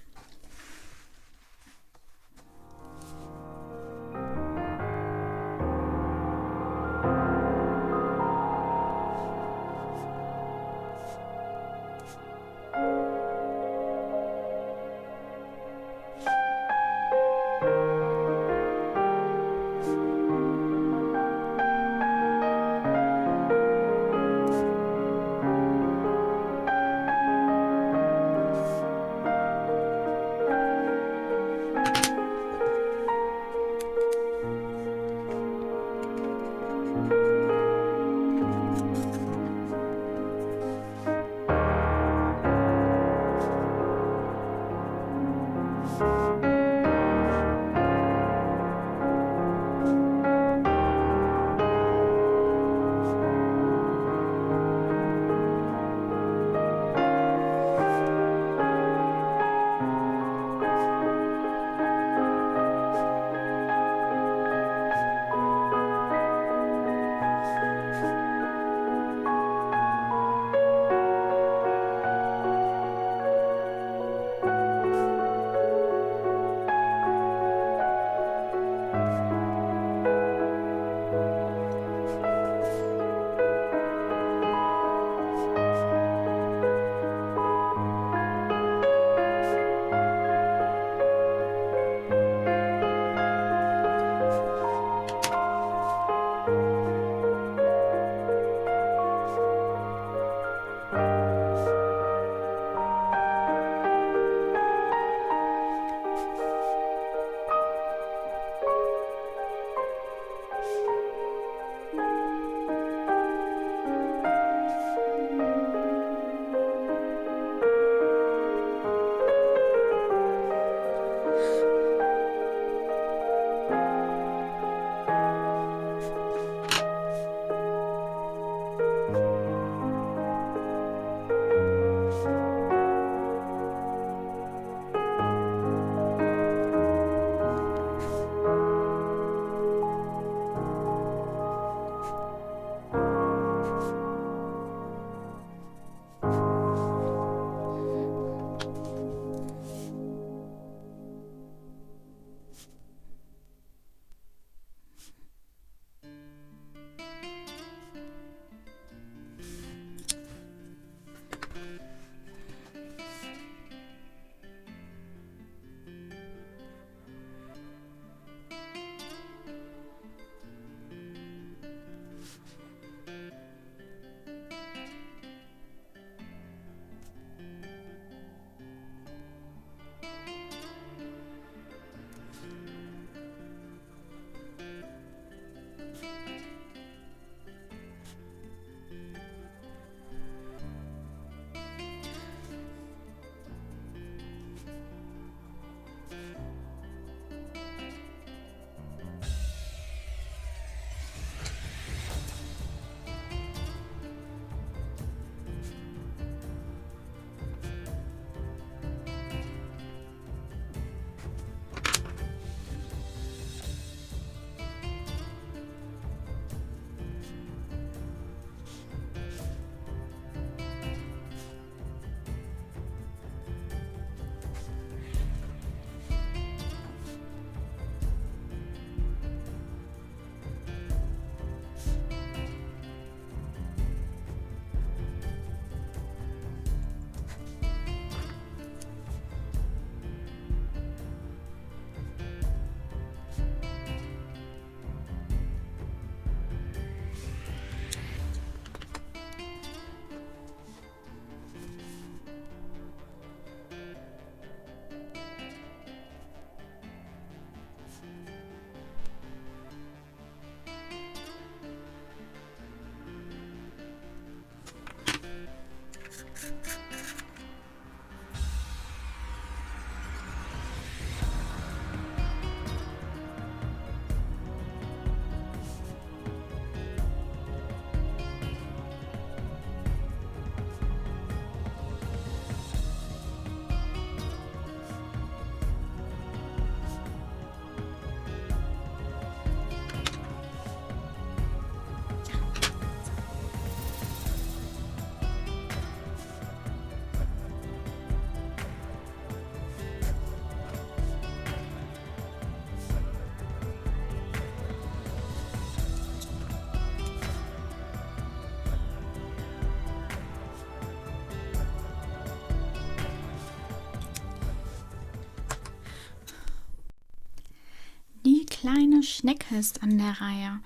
kleine Schnecke ist an der Reihe.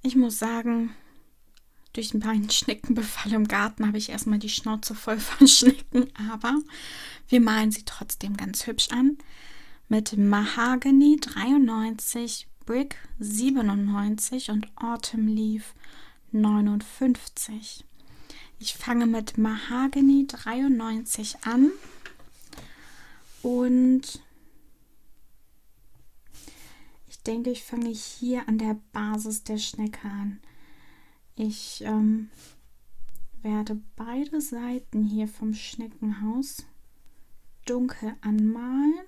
Ich muss sagen, durch meinen Schneckenbefall im Garten habe ich erstmal die Schnauze voll von Schnecken, aber wir malen sie trotzdem ganz hübsch an. Mit Mahogany 93, Brick 97 und Autumn Leaf 59. Ich fange mit Mahogany 93 an und ich denke, ich fange hier an der Basis der Schnecke an. Ich werde beide Seiten hier vom Schneckenhaus dunkel anmalen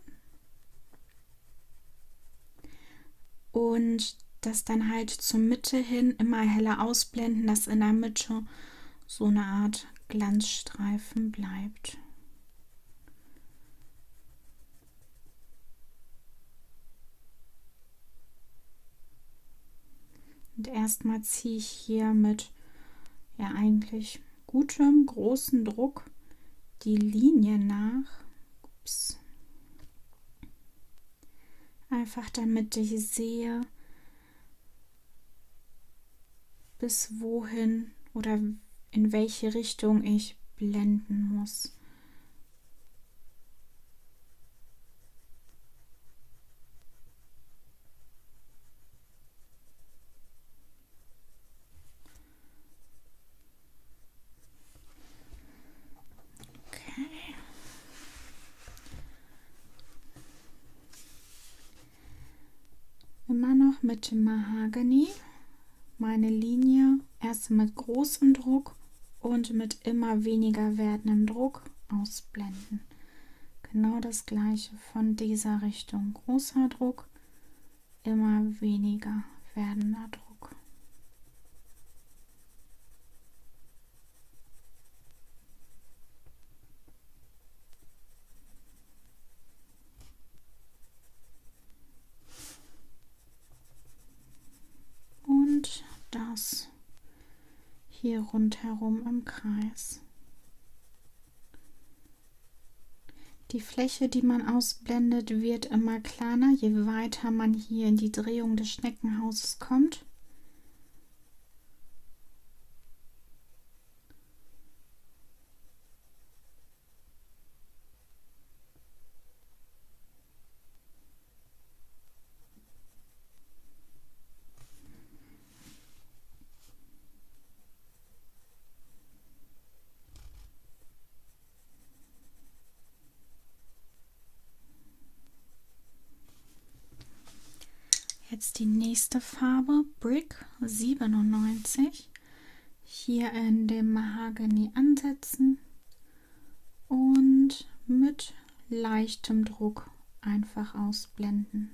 und das dann halt zur Mitte hin immer heller ausblenden, dass in der Mitte so eine Art Glanzstreifen bleibt. Und erstmal ziehe ich hier mit eigentlich gutem, großen Druck die Linie nach. Ups. Einfach damit ich sehe, bis wohin oder in welche Richtung ich blenden muss. Immer noch mit dem Mahogany meine Linie erst mit großem Druck und mit immer weniger werdendem Druck ausblenden. Genau das gleiche von dieser Richtung. Großer Druck, immer weniger werdender Druck. Und das hier rundherum im Kreis. Die Fläche, die man ausblendet, wird immer kleiner, je weiter man hier in die Drehung des Schneckenhauses kommt. Jetzt die nächste Farbe, Brick 97. Hier in dem Mahogany ansetzen und mit leichtem Druck einfach ausblenden.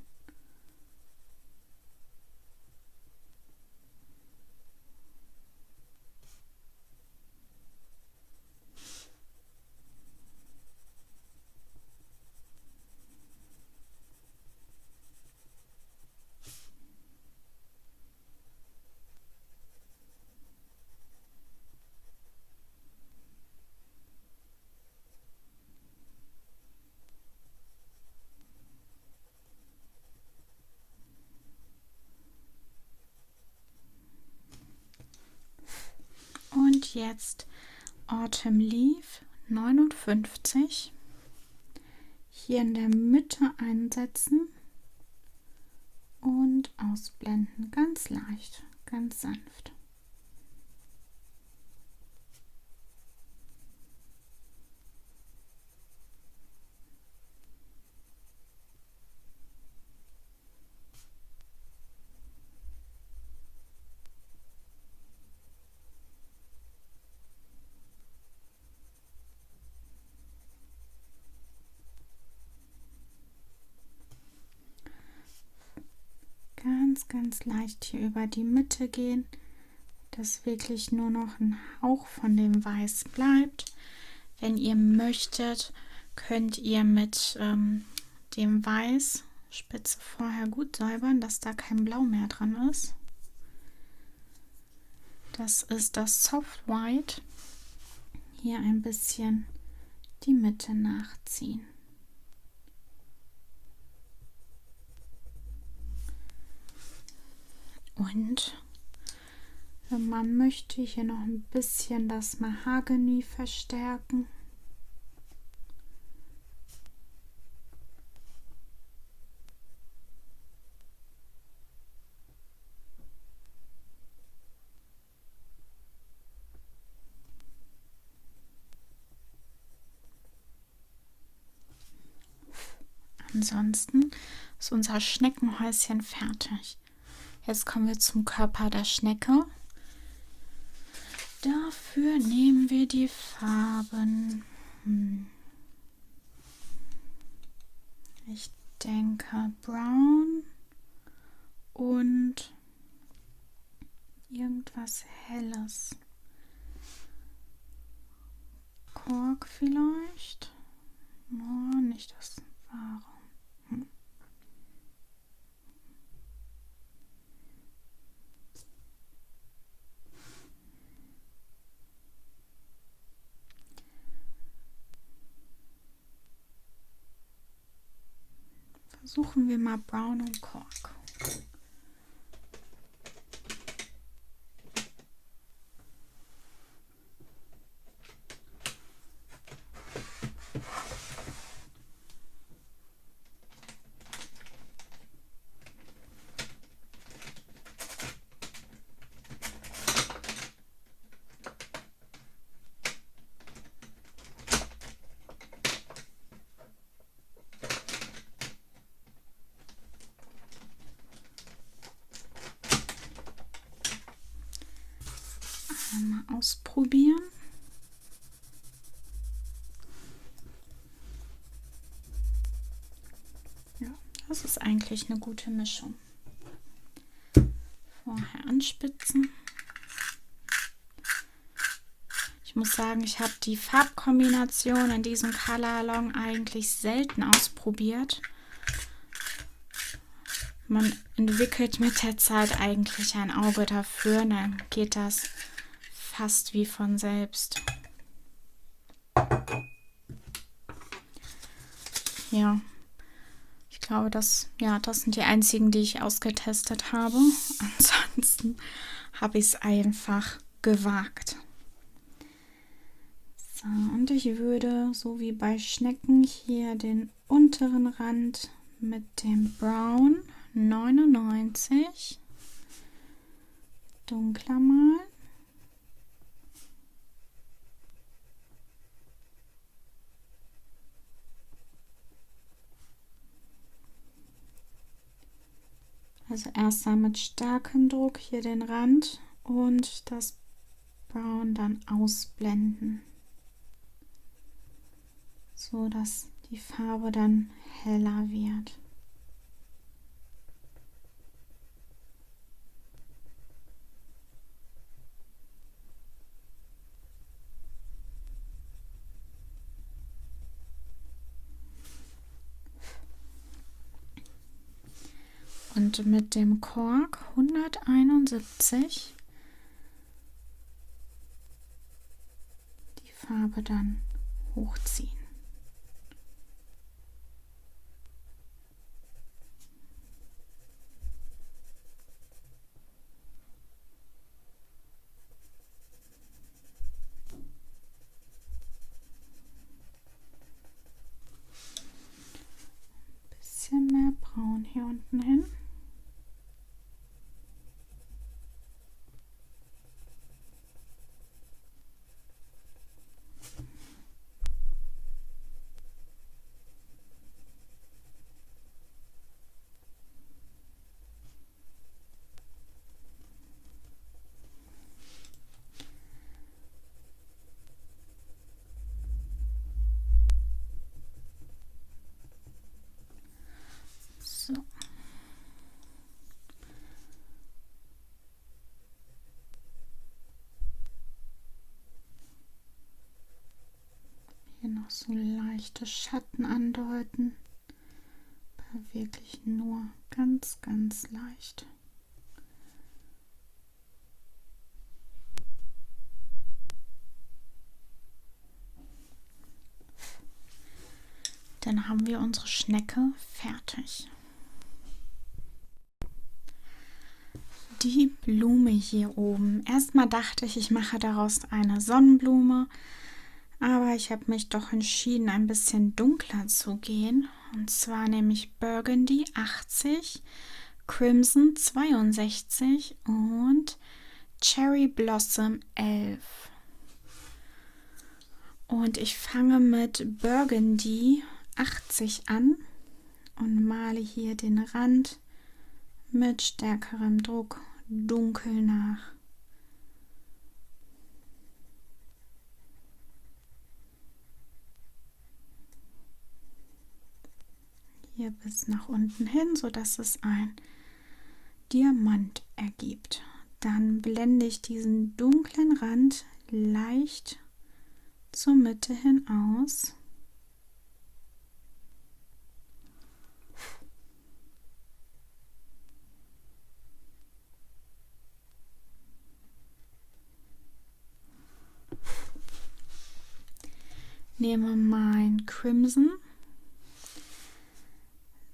Und jetzt Autumn Leaf 59. Hier in der Mitte einsetzen und ausblenden. Ganz leicht, ganz sanft. Ganz leicht hier über die Mitte gehen, dass wirklich nur noch ein Hauch von dem Weiß bleibt. Wenn ihr möchtet, könnt ihr mit dem Weiß Spitze vorher gut säubern, dass da kein Blau mehr dran ist. Das ist das Soft White. Hier ein bisschen die Mitte nachziehen. Und man möchte hier noch ein bisschen das Mahagoni verstärken. Ansonsten ist unser Schneckenhäuschen fertig. Jetzt kommen wir zum Körper der Schnecke. Dafür nehmen wir die Farben. Ich denke Brown und irgendwas Helles. Kork vielleicht? Oh, nicht das wahre. Versuchen wir mal Brown und Kork. Mal ausprobieren. Ja, das ist eigentlich eine gute Mischung. Vorher anspitzen. Ich muss sagen, ich habe die Farbkombination in diesem Color Along eigentlich selten ausprobiert. Man entwickelt mit der Zeit eigentlich ein Auge dafür, dann geht das fast wie von selbst. Ja, ich glaube, das sind die einzigen, die ich ausgetestet habe. Ansonsten habe ich es einfach gewagt. So, und ich würde, so wie bei Schnecken, hier den unteren Rand mit dem Brown 99 dunkler malen. Also erst mal mit starkem Druck hier den Rand und das Brown dann ausblenden, so dass die Farbe dann heller wird. Und mit dem Kork 171 die Farbe dann hochziehen. Ein bisschen mehr Braun hier unten hin. So. Hier noch so leichte Schatten andeuten, aber wirklich nur ganz, ganz leicht. Dann haben wir unsere Schnecke fertig. die Blume hier oben. Erstmal dachte ich, ich mache daraus eine Sonnenblume, aber ich habe mich doch entschieden, ein bisschen dunkler zu gehen. Und zwar nehme ich Burgundy 80, Crimson 62 und Cherry Blossom 11. Und ich fange mit Burgundy 80 an und male hier den Rand mit stärkerem Druck dunkel nach. Hier bis nach unten hin, sodass es ein Diamant ergibt. Dann blende ich diesen dunklen Rand leicht zur Mitte hin aus. Nehme mein Crimson,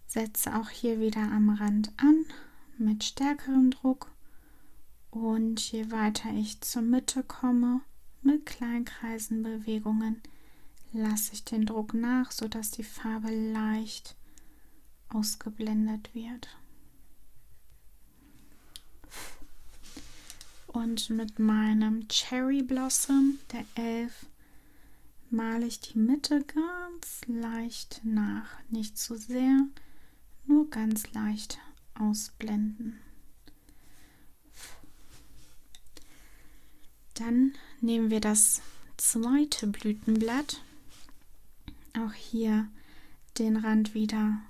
setze auch hier wieder am Rand an mit stärkerem Druck und je weiter ich zur Mitte komme, mit Kleinkreisenbewegungen lasse ich den Druck nach, sodass die Farbe leicht ausgeblendet wird. Und mit meinem Cherry Blossom, der 11, male ich die Mitte ganz leicht nach. Nicht zu sehr, nur ganz leicht ausblenden. Dann nehmen wir das zweite Blütenblatt. Auch hier den Rand wieder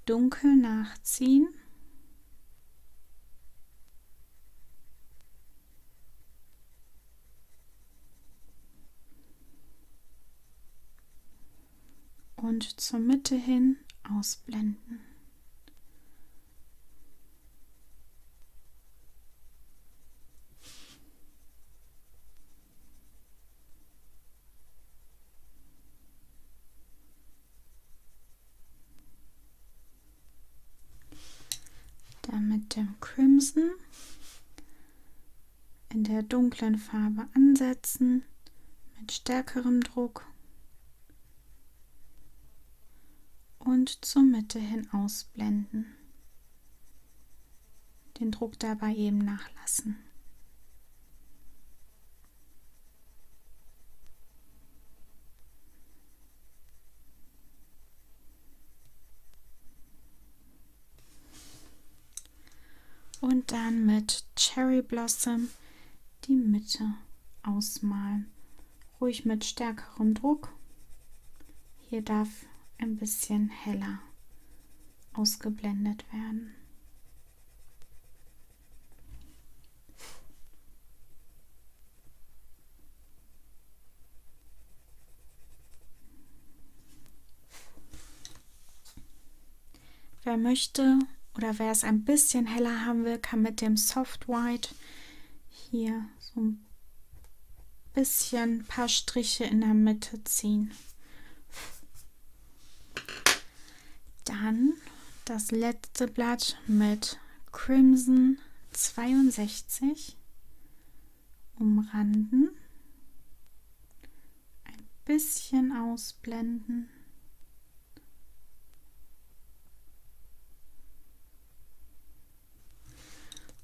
dunkel nachziehen. Und zur Mitte hin ausblenden. Dann mit dem Crimson in der dunklen Farbe ansetzen, mit stärkerem Druck und zur Mitte hin ausblenden. Den Druck dabei eben nachlassen. Und dann mit Cherry Blossom die Mitte ausmalen. Ruhig mit stärkerem Druck. Hier darf ein bisschen heller ausgeblendet werden. Wer möchte oder wer es ein bisschen heller haben will, kann mit dem Soft White hier so ein bisschen paar Striche in der Mitte ziehen. Dann das letzte Blatt mit Crimson 62 umranden, ein bisschen ausblenden.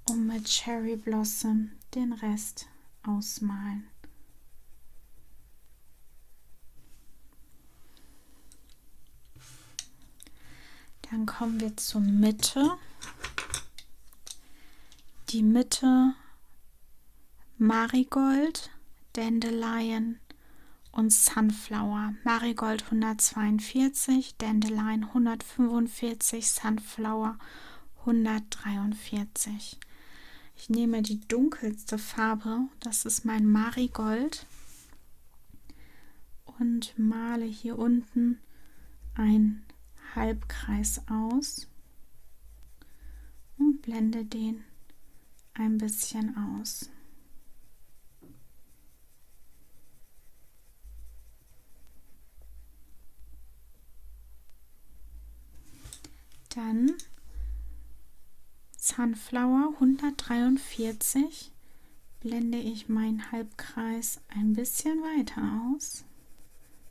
Und mit Cherry Blossom den Rest ausmalen. Dann kommen wir zur Mitte. Die Mitte Marigold, Dandelion und Sunflower. Marigold 142, Dandelion 145, Sunflower 143. Ich nehme die dunkelste Farbe, das ist mein Marigold, und male hier unten einen Halbkreis aus und blende den ein bisschen aus. Dann Sunflower 143 blende ich meinen Halbkreis ein bisschen weiter aus.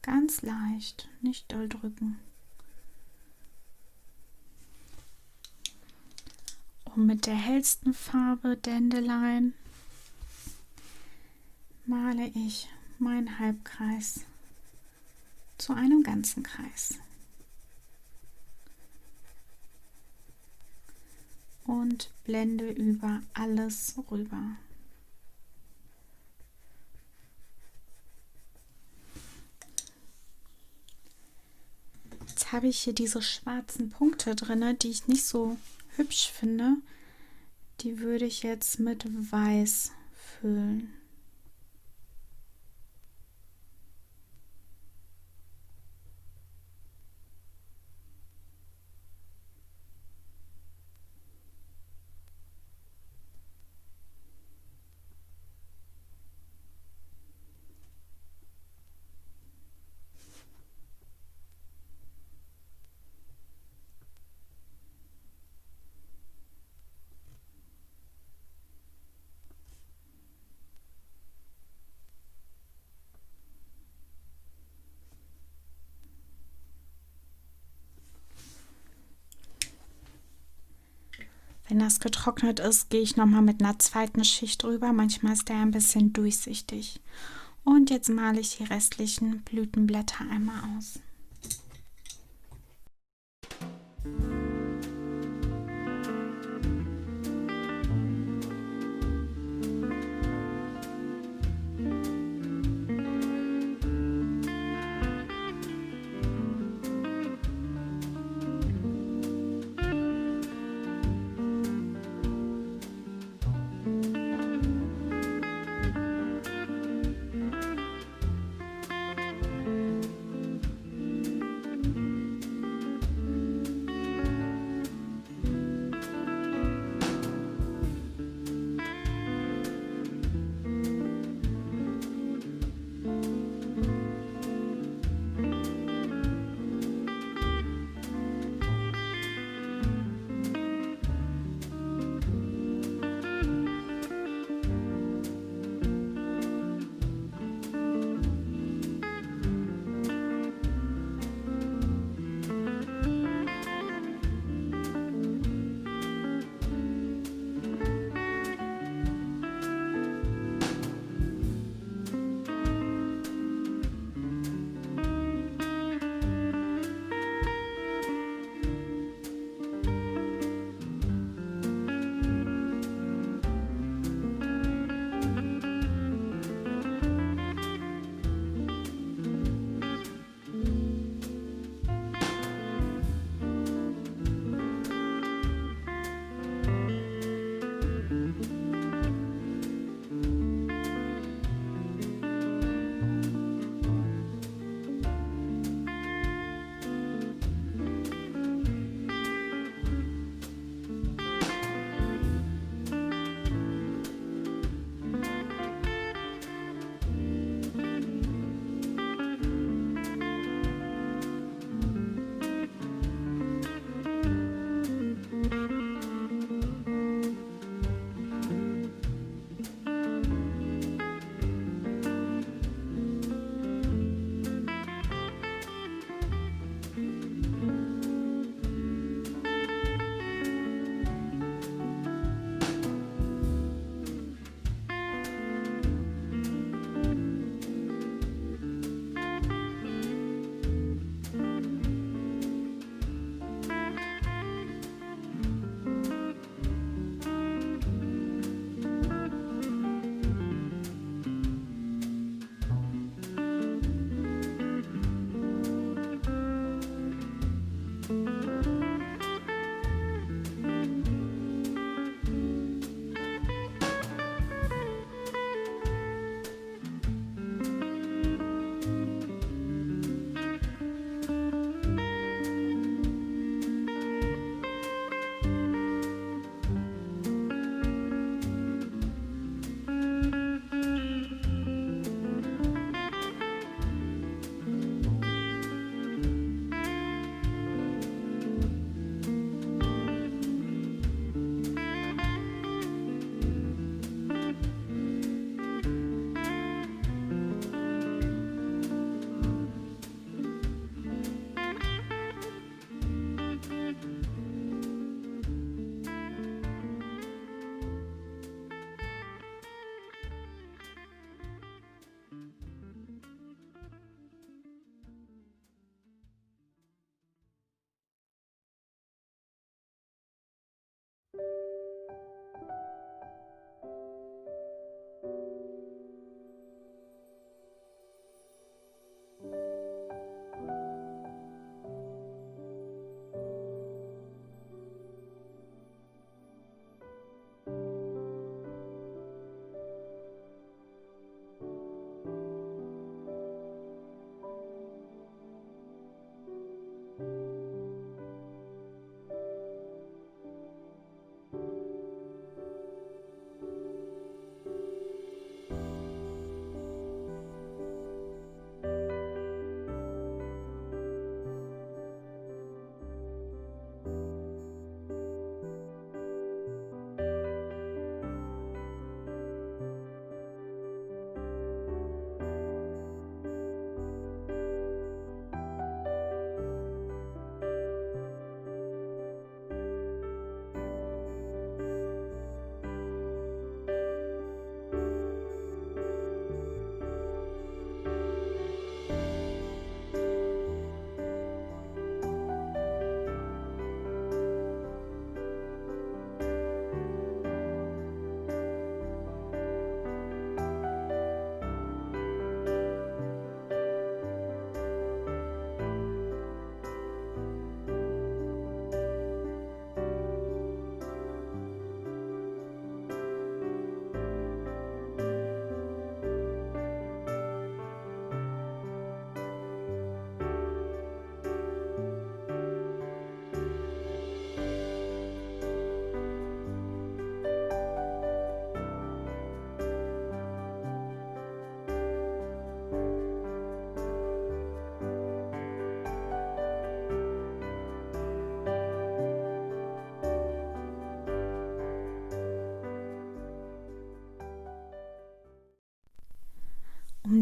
Ganz leicht, nicht doll drücken. Und mit der hellsten Farbe Dandelion male ich meinen Halbkreis zu einem ganzen Kreis. Und blende über alles rüber. Jetzt habe ich hier diese schwarzen Punkte drin, die ich nicht so hübsch finde. Die würde ich jetzt mit Weiß füllen. Wenn das getrocknet ist, gehe ich nochmal mit einer zweiten Schicht drüber. Manchmal ist der ein bisschen durchsichtig. Und jetzt male ich die restlichen Blütenblätter einmal aus.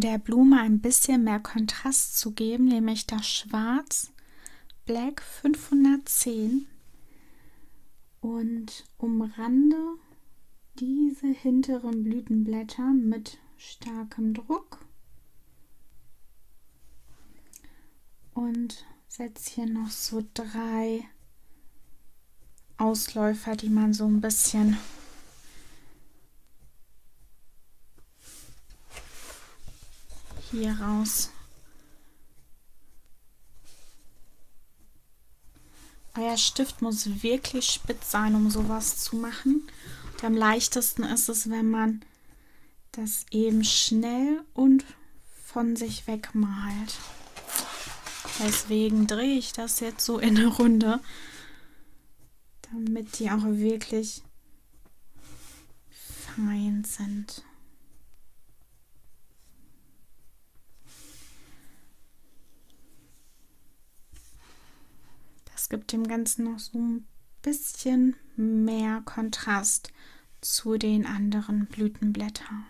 der Blume ein bisschen mehr Kontrast zu geben, nehme ich das Schwarz Black 510 und umrande diese hinteren Blütenblätter mit starkem Druck und setze hier noch so 3 Ausläufer, die man so ein bisschen hier raus. Euer Stift muss wirklich spitz sein, um sowas zu machen. Und am leichtesten ist es, wenn man das eben schnell und von sich weg malt. Deswegen drehe ich das jetzt so in eine Runde, damit die auch wirklich fein sind. Das gibt dem Ganzen noch so ein bisschen mehr Kontrast zu den anderen Blütenblättern.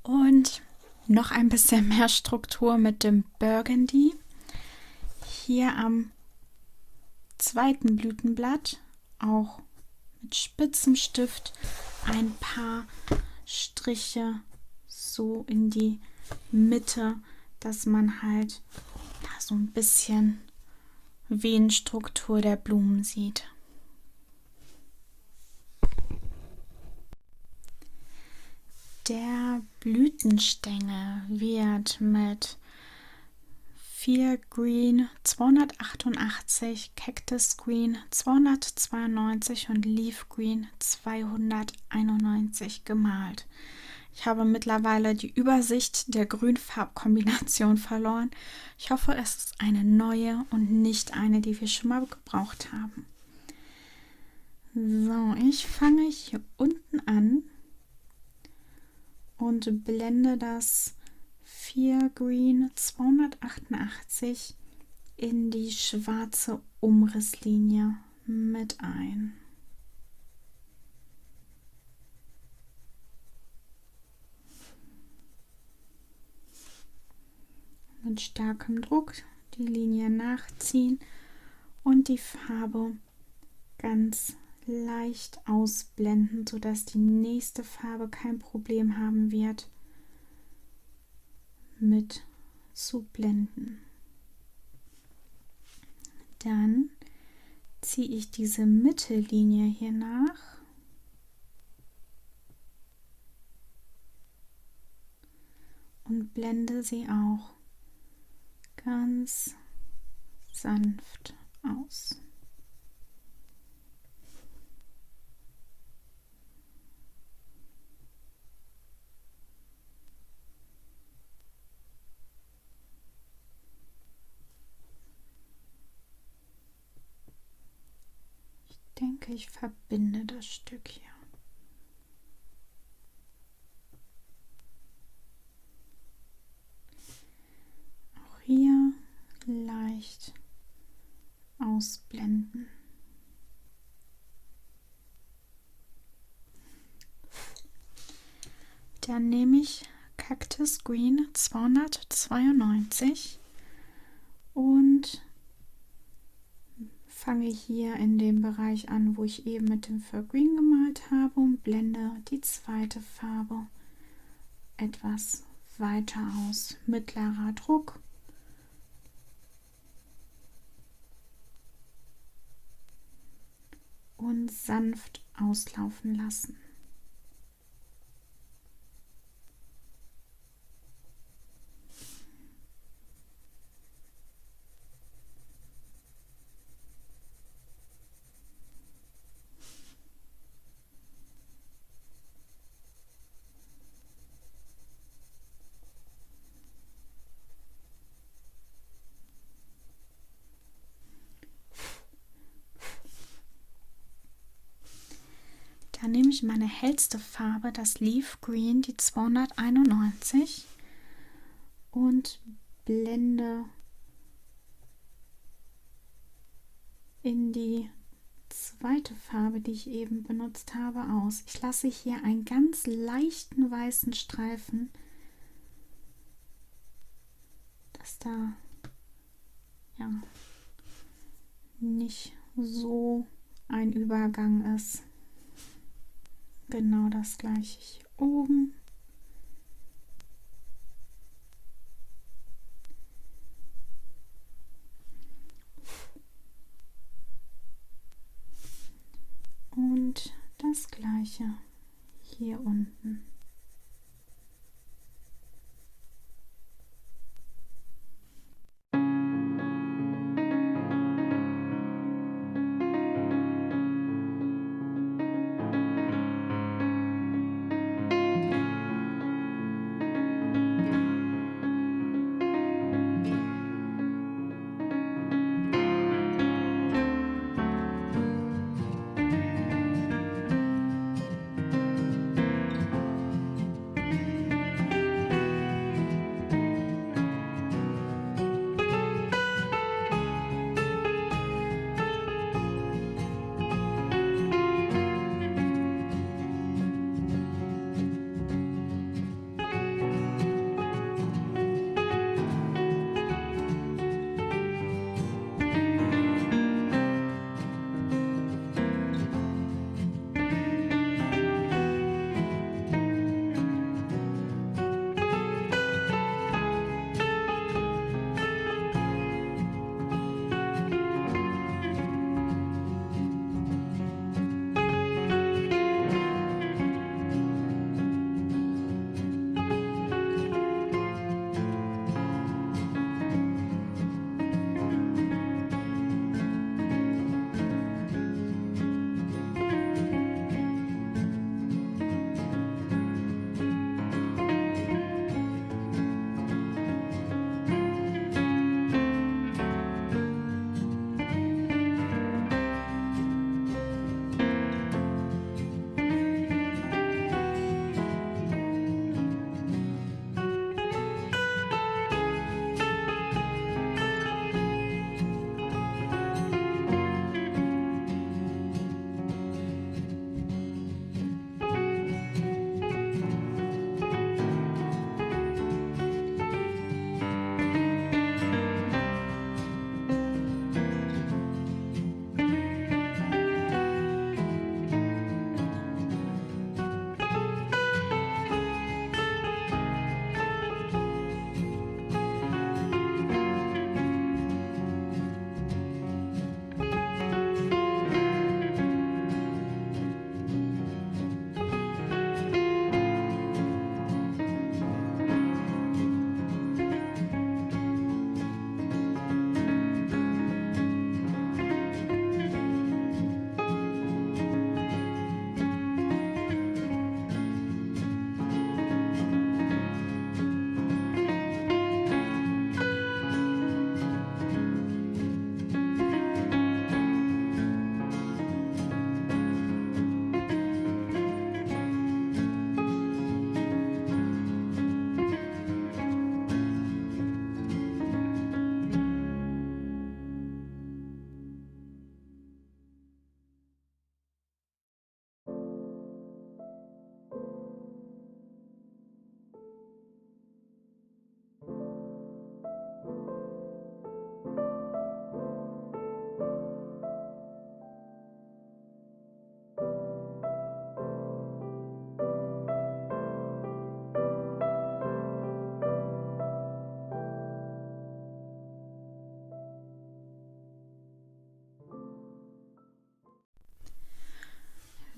Und noch ein bisschen mehr Struktur mit dem Burgundy. Hier am zweiten Blütenblatt auch mit spitzem Stift ein paar Striche so in die Mitte, dass man halt so ein bisschen Venenstruktur der Blumen sieht. Der Blütenstängel wird mit 4 Green 288, Cactus Green 292 und Leaf Green 291 gemalt. Ich habe mittlerweile die Übersicht der Grünfarbkombination verloren. Ich hoffe, es ist eine neue und nicht eine, die wir schon mal gebraucht haben. So, ich fange hier unten an und blende das 4 Green 288 in die schwarze Umrisslinie mit ein. Mit starkem Druck die Linie nachziehen und die Farbe ganz leicht ausblenden, sodass die nächste Farbe kein Problem haben wird, mit zu blenden. Dann ziehe ich diese Mittellinie hier nach und blende sie auch ganz sanft aus. Ich denke, ich verbinde das Stück hier. Auch hier leicht ausblenden. Dann nehme ich Cactus Green 292 und fange hier in dem Bereich an, wo ich eben mit dem Fir Green gemalt habe und blende die zweite Farbe etwas weiter aus. Mittlerer Druck. Und sanft auslaufen lassen. Dann nehme ich meine hellste Farbe, das Leaf Green, die 291 und blende in die zweite Farbe, die ich eben benutzt habe, aus. Ich lasse hier einen ganz leichten weißen Streifen, dass da ja nicht so ein Übergang ist. Genau das gleiche hier oben. Und das gleiche hier unten.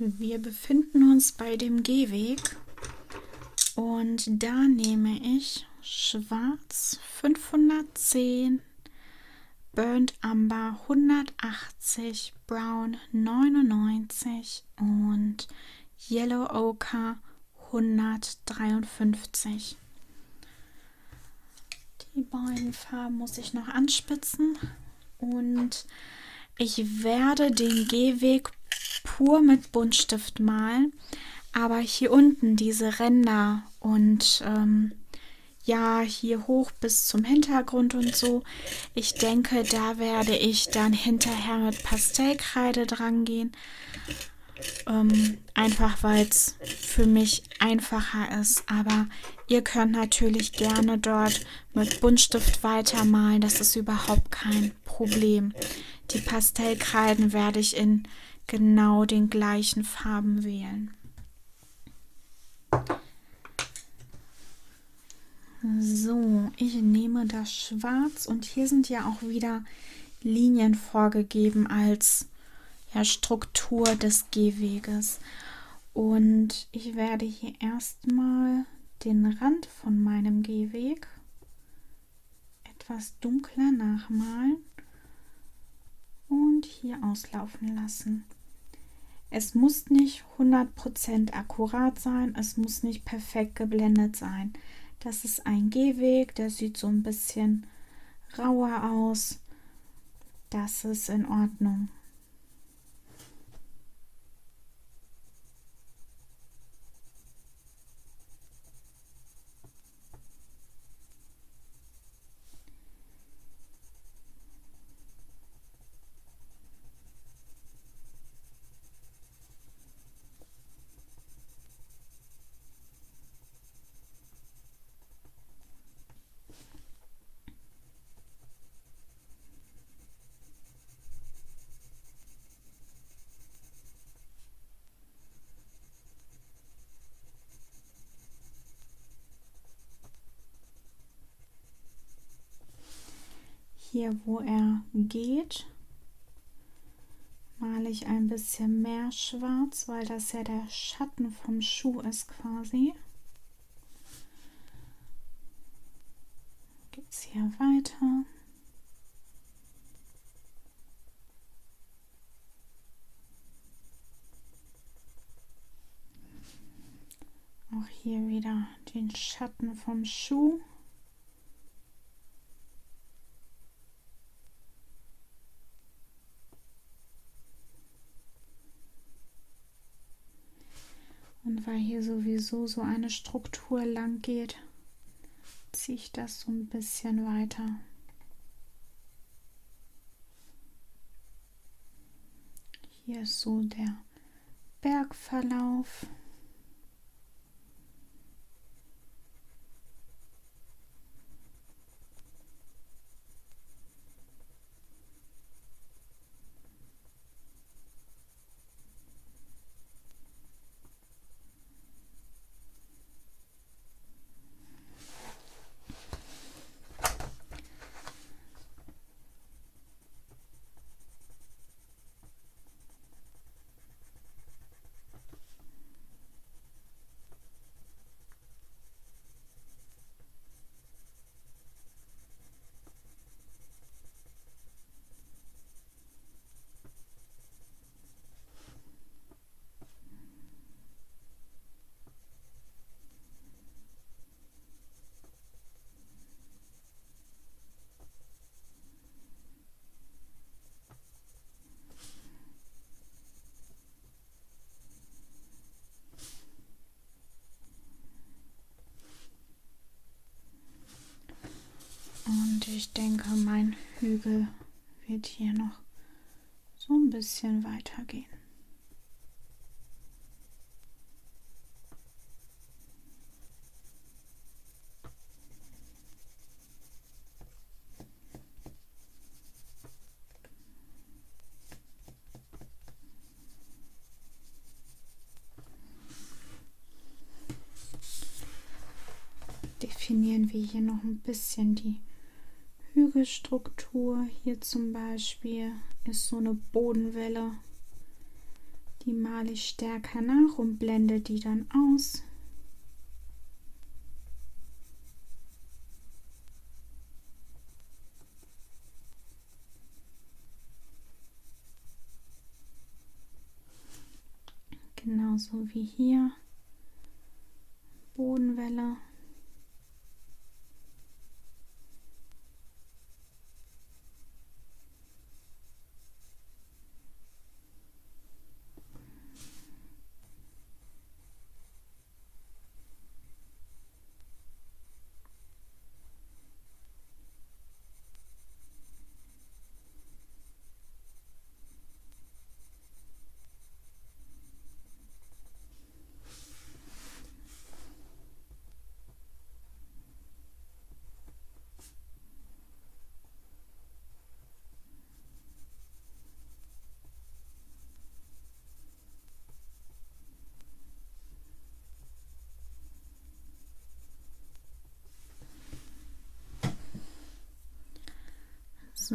Wir befinden uns bei dem Gehweg und da nehme ich Schwarz 510, Burnt Amber 180, Brown 99 und Yellow Ochre 153. Die beiden Farben muss ich noch anspitzen und ich werde den Gehweg pur mit Buntstift malen, aber hier unten diese Ränder und ja, hier hoch bis zum Hintergrund und so. Ich denke, da werde ich dann hinterher mit Pastellkreide dran gehen. Einfach weil es für mich einfacher ist. Aber ihr könnt natürlich gerne dort mit Buntstift weitermalen. Das ist überhaupt kein Problem. Die Pastellkreiden werde ich in genau den gleichen Farben wählen. So, ich nehme das Schwarz und hier sind ja auch wieder Linien vorgegeben als Struktur des Gehweges. Und ich werde hier erstmal den Rand von meinem Gehweg etwas dunkler nachmalen und hier auslaufen lassen. Es muss nicht 100% akkurat sein, es muss nicht perfekt geblendet sein. Das ist ein Gehweg, der sieht so ein bisschen rauer aus. Das ist in Ordnung. Hier, wo er geht, male ich ein bisschen mehr schwarz, weil das ja der Schatten vom Schuh ist quasi. Geht's hier weiter. Auch hier wieder den Schatten vom Schuh. Und weil hier sowieso so eine Struktur lang geht, ziehe ich das so ein bisschen weiter. Hier ist so der Bergverlauf. Und ich denke, mein Hügel wird hier noch so ein bisschen weitergehen. Definieren wir hier noch ein bisschen die Hügelstruktur. Hier zum Beispiel ist so eine Bodenwelle. Die male ich stärker nach und blende die dann aus. Genauso wie hier. Bodenwelle.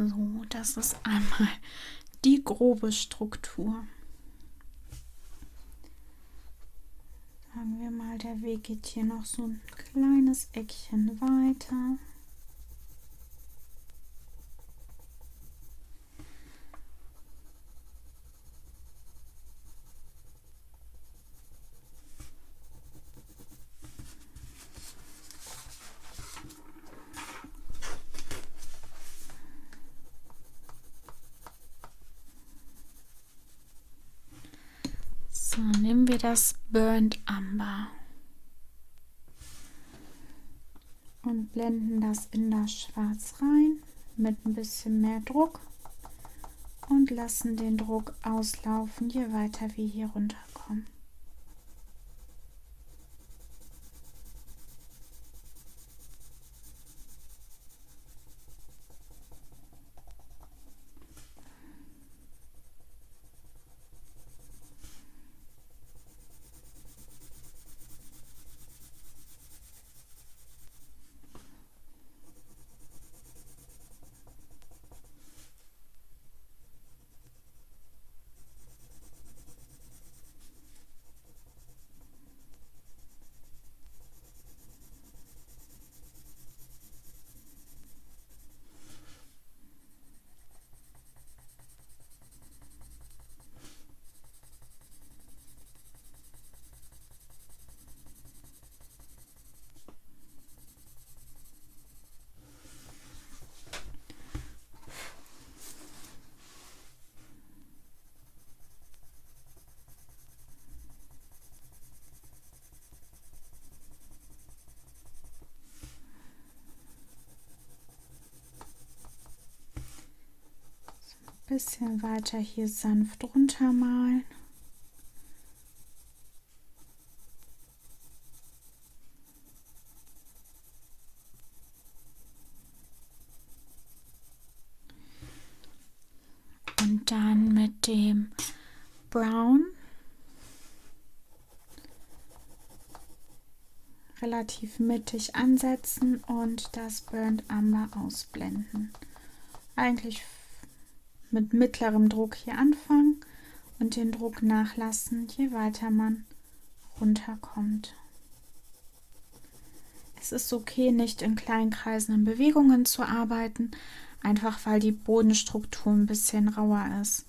So, das ist einmal die grobe Struktur. Sagen wir mal, der Weg geht hier noch so ein kleines Eckchen weiter. So, nehmen wir das Burnt Umber und blenden das in das Schwarz rein mit ein bisschen mehr Druck und lassen den Druck auslaufen, je weiter wir hier runterkommen. Bisschen weiter hier sanft runtermalen. Und dann mit dem Brown relativ mittig ansetzen und das Burnt Umber ausblenden. Eigentlich mit mittlerem Druck hier anfangen und den Druck nachlassen, je weiter man runterkommt. Es ist okay, nicht in kleinen kreisenden Bewegungen zu arbeiten, einfach weil die Bodenstruktur ein bisschen rauer ist.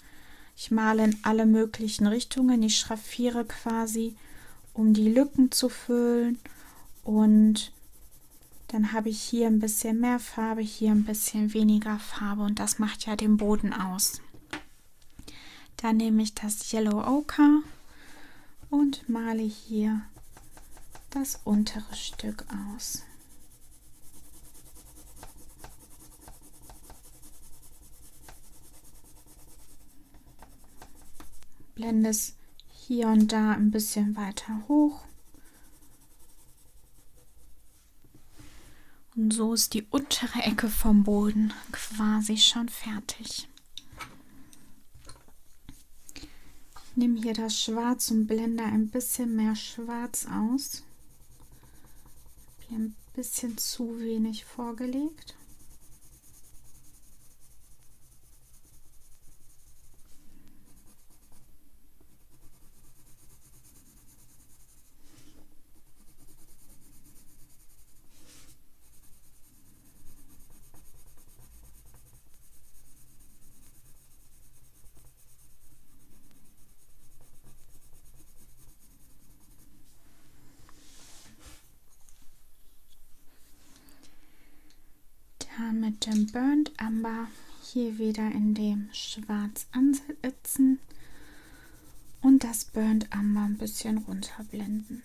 Ich male in alle möglichen Richtungen, ich schraffiere quasi, um die Lücken zu füllen, und dann habe ich hier ein bisschen mehr Farbe, hier ein bisschen weniger Farbe, und das macht ja den Boden aus. Dann nehme ich das Yellow Ochre und male hier das untere Stück aus. Blende es hier und da ein bisschen weiter hoch. Und so ist die untere Ecke vom Boden quasi schon fertig. Ich nehme hier das Schwarz und blende ein bisschen mehr Schwarz aus. Hier ein bisschen zu wenig vorgelegt. Mit dem Burnt Umber hier wieder in dem Schwarz ansetzen und das Burnt Umber ein bisschen runterblenden.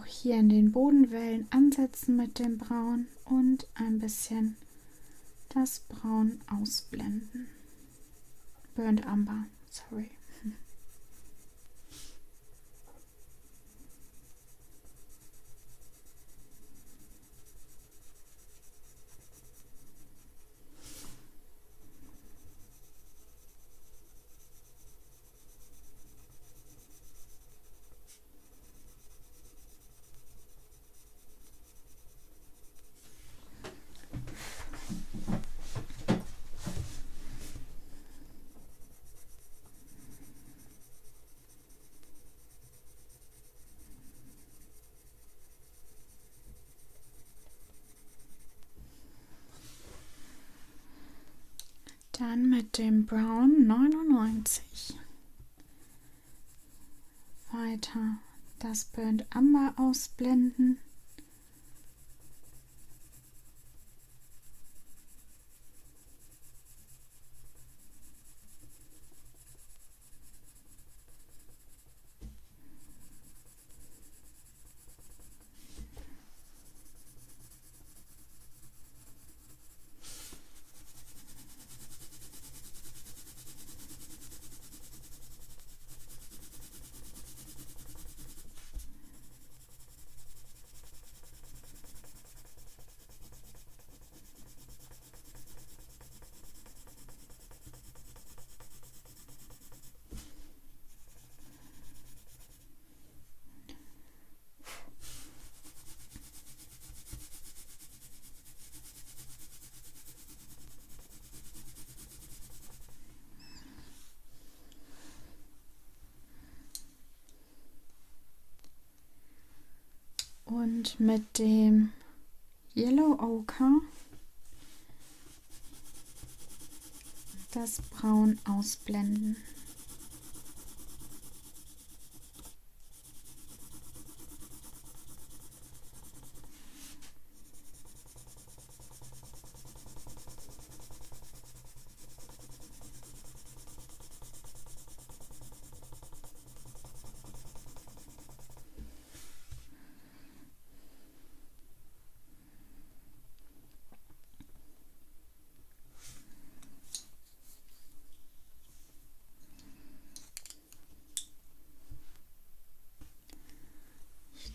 auch hier in den Bodenwellen ansetzen mit dem Braun und ein bisschen das Braun ausblenden. Burnt Umber, sorry. Dann mit dem Brown 99 weiter das Burnt Umber ausblenden. Und mit dem Yellow Ochre das Braun ausblenden.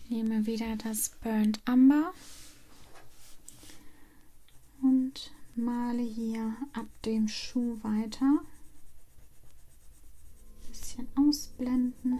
Nehme wieder das Burnt Umber und male hier ab dem Schuh weiter. Ein bisschen ausblenden.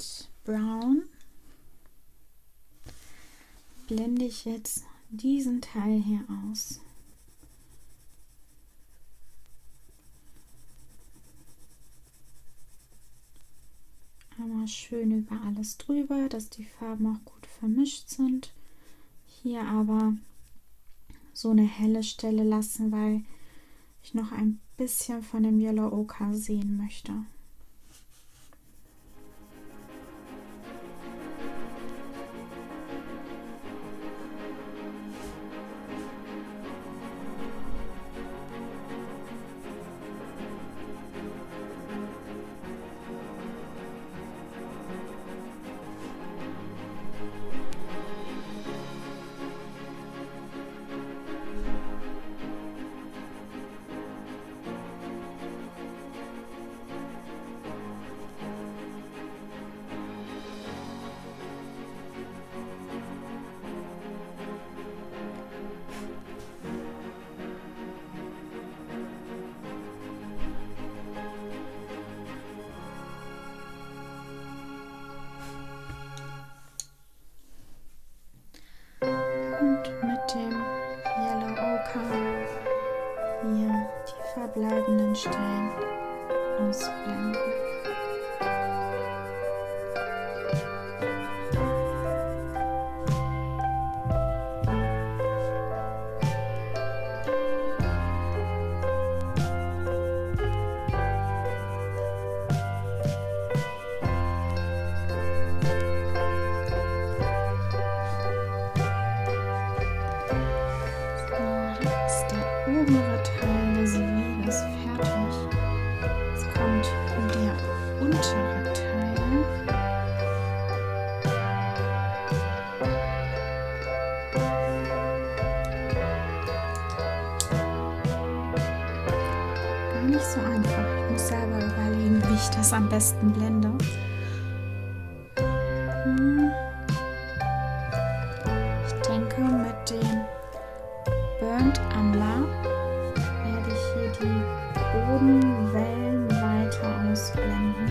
mit Brown blende ich jetzt diesen Teil hier aus. Einmal schön über alles drüber, dass die Farben auch gut vermischt sind. Hier aber so eine helle Stelle lassen, weil ich noch ein bisschen von dem Yellow Ochre sehen möchte. Mit dem Yellow Ochre hier die verbleibenden Stellen ausblenden. Obere Teil des Weges fertig. Jetzt kommt der untere Teil. Gar nicht so einfach. Ich muss selber überlegen, wie ich das am besten blende. Ich denke, mit dem Burnt Umber werde ich hier die Bodenwellen weiter ausblenden.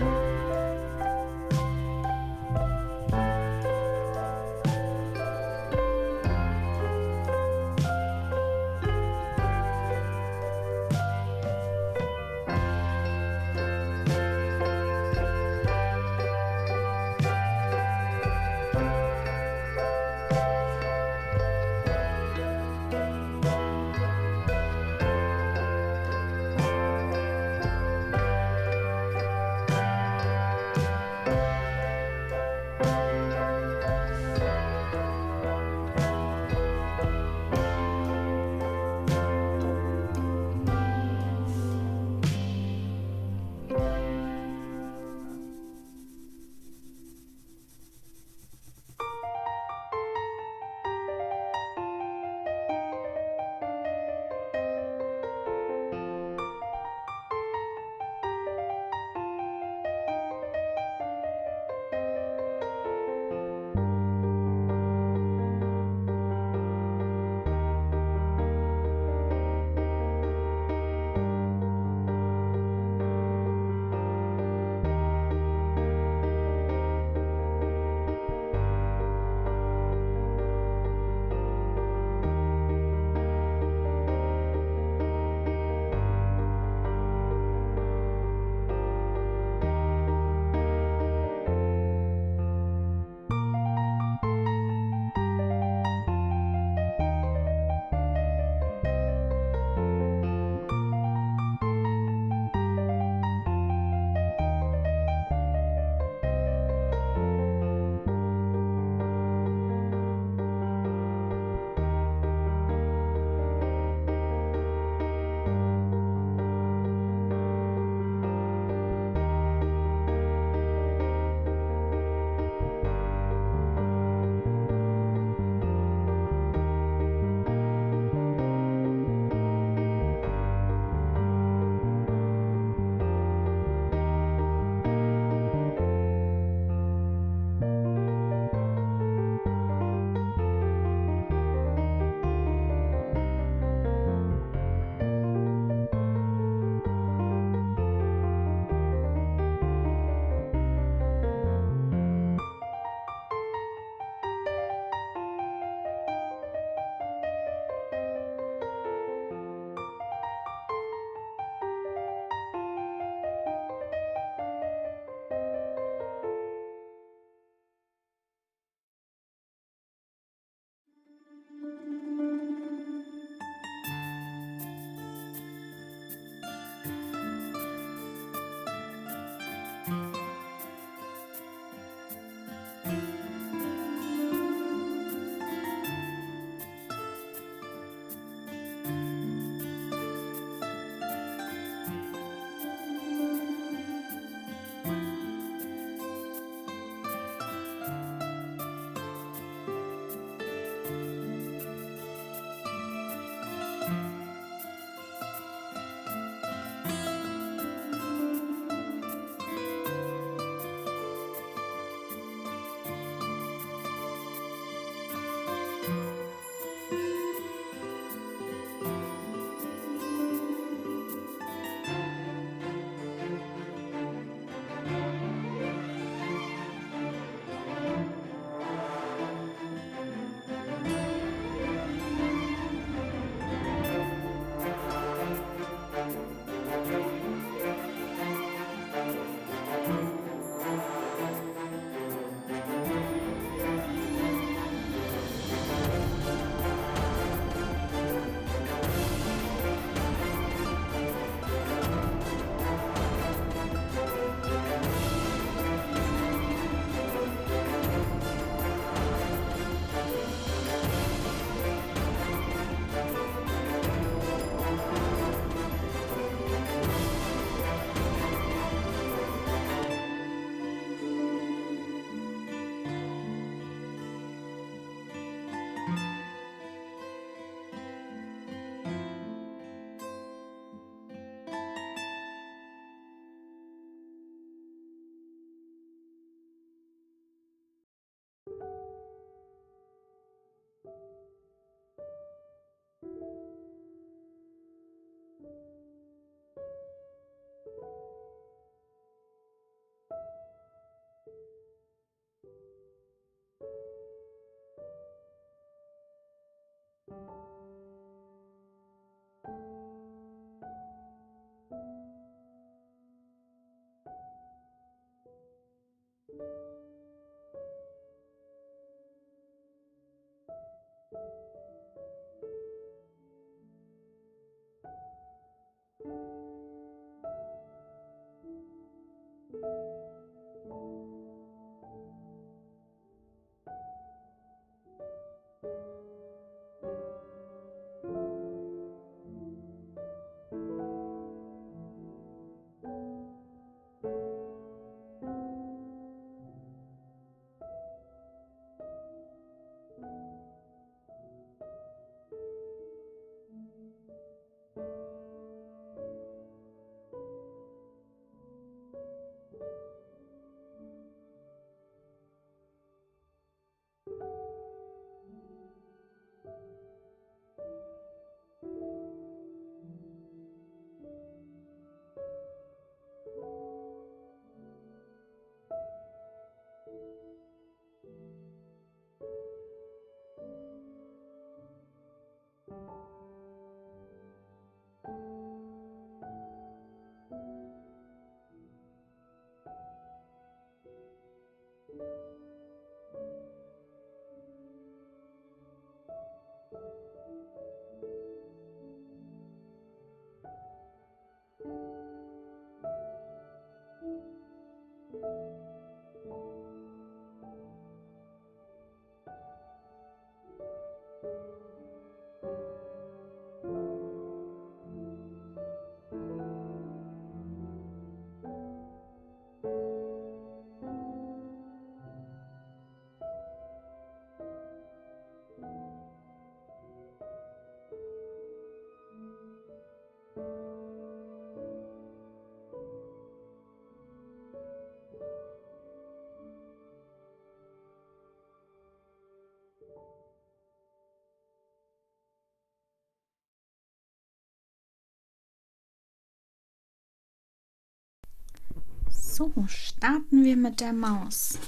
So, starten wir mit der Maus.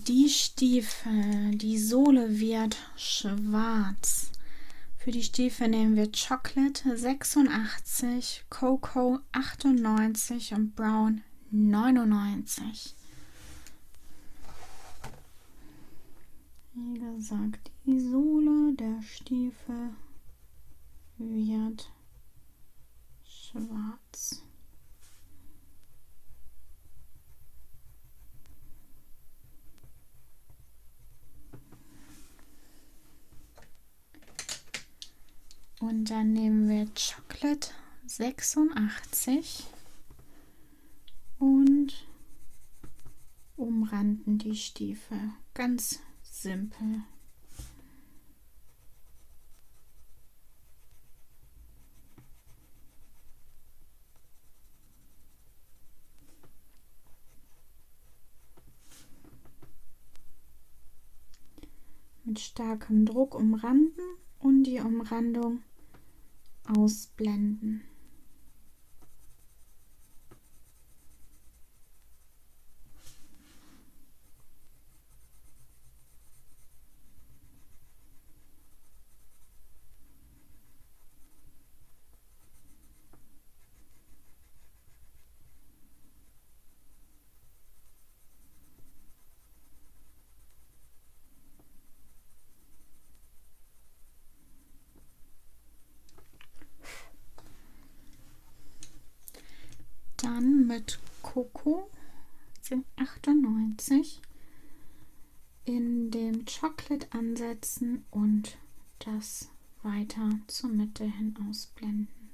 Die Stiefel, die Sohle wird schwarz. Für die Stiefel nehmen wir Chocolate 86, Cocoa 98 und Brown 99. Wie gesagt, die Sohle der Stiefel wird schwarz. Und dann nehmen wir Chocolate 86 und umranden die Stiefel. Ganz simpel. Mit starkem Druck umranden und die Umrandung ausblenden. Dann mit Cocoa 98 in dem Chocolate ansetzen und das weiter zur Mitte hin ausblenden.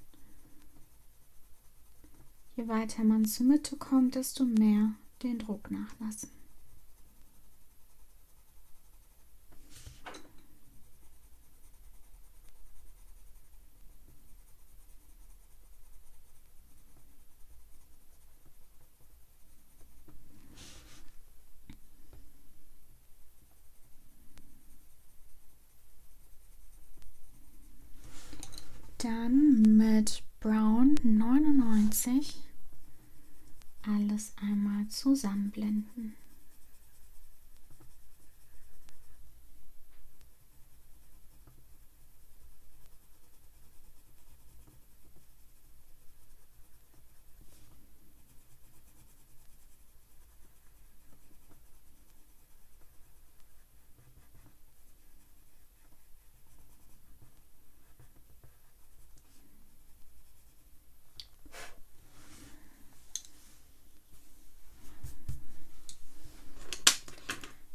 Je weiter man zur Mitte kommt, desto mehr den Druck nachlassen. Dann mit Brown 99 alles einmal zusammenblenden.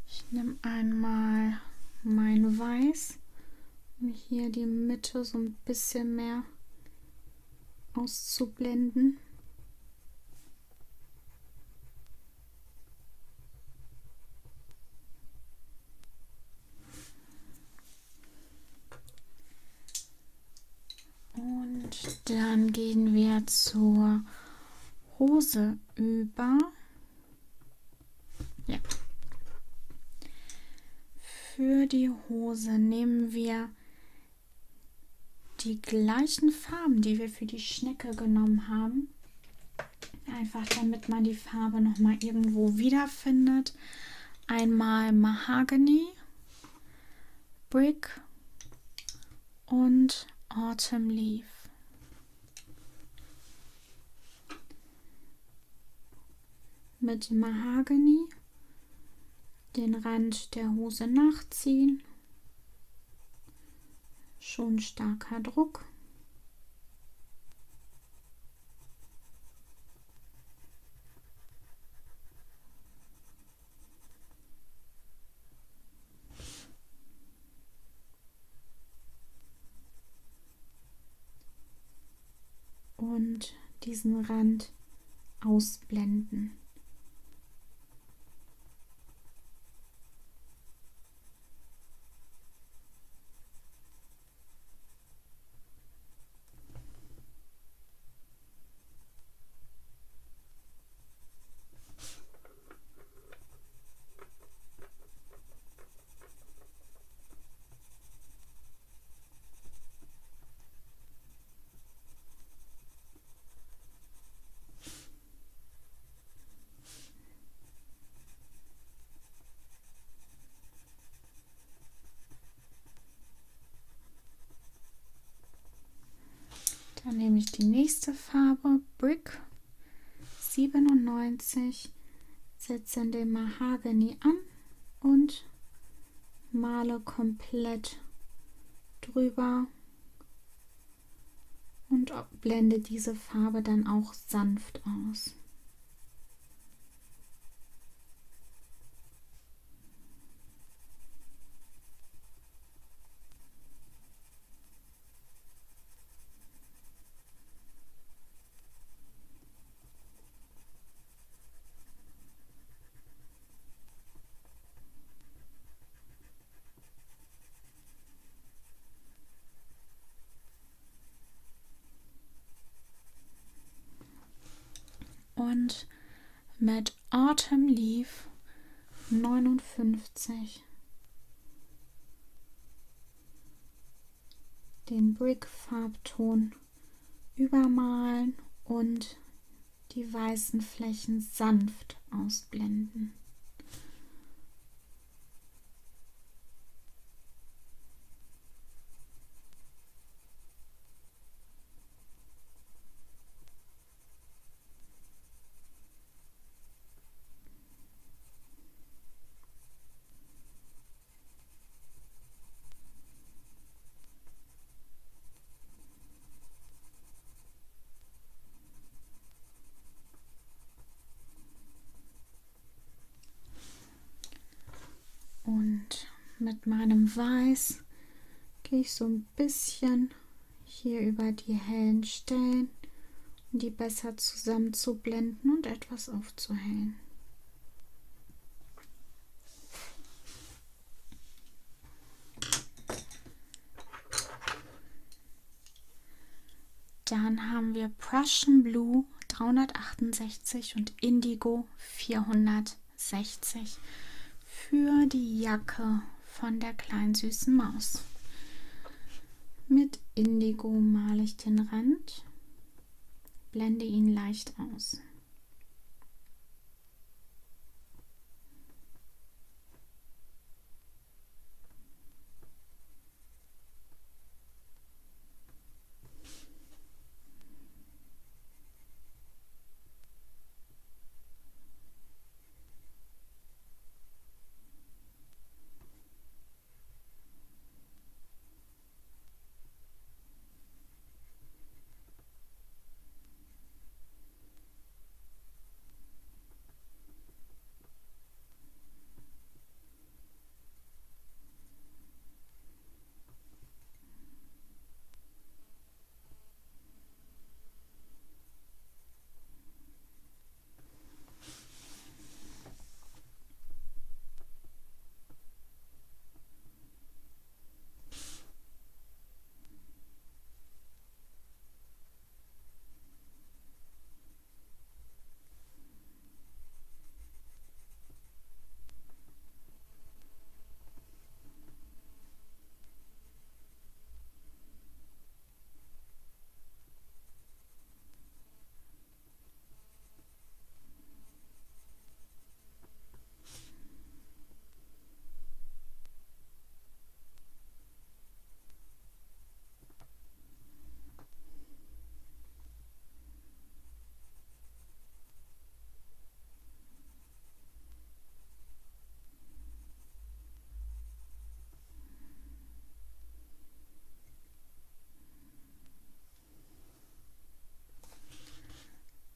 Ich nehme einmal mein Weiß, um hier die Mitte so ein bisschen mehr auszublenden. Und dann gehen wir zur Hose über. Ja. Für die Hose nehmen wir die gleichen Farben, die wir für die Schnecke genommen haben. Einfach damit man die Farbe noch mal irgendwo wiederfindet. Einmal Mahogany, Brick und Autumn Leaf. Mit Mahogany den Rand der Hose nachziehen. Schon starker Druck. Und diesen Rand ausblenden. Dann nehme ich die nächste Farbe, Brick 97, setze den Mahogany an und male komplett drüber und blende diese Farbe dann auch sanft aus. Und mit Autumn Leaf 59 den Brick-Farbton übermalen und die weißen Flächen sanft ausblenden. Und mit meinem Weiß gehe ich so ein bisschen hier über die hellen Stellen, um die besser zusammenzublenden und etwas aufzuhellen. Dann haben wir Prussian Blue 368 und Indigo 460 für die Jacke von der kleinen süßen Maus. Mit Indigo male ich den Rand, blende ihn leicht aus.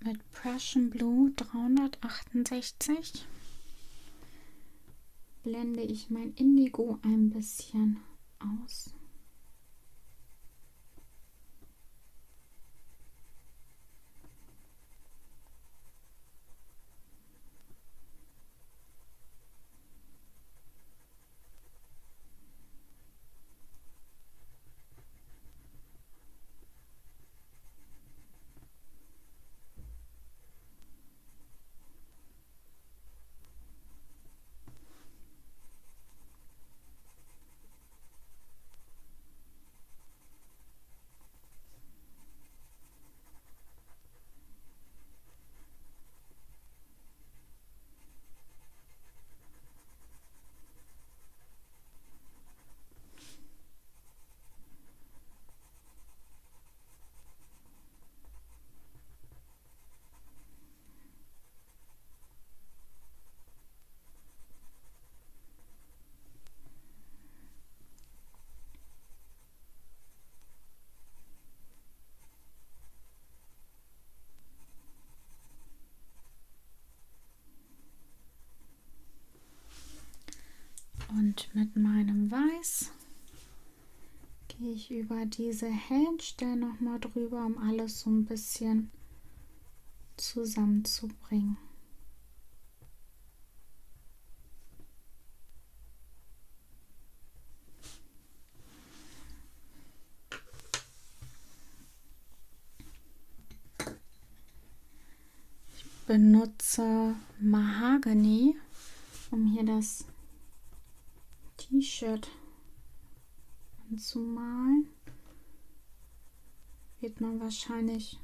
Mit Prussian Blue 368 blende ich mein Indigo ein bisschen aus. Und mit meinem Weiß gehe ich über diese hellen Stellen nochmal drüber, um alles so ein bisschen zusammenzubringen. Ich benutze Mahagoni, um hier das T-Shirt anzumalen. Wird man wahrscheinlich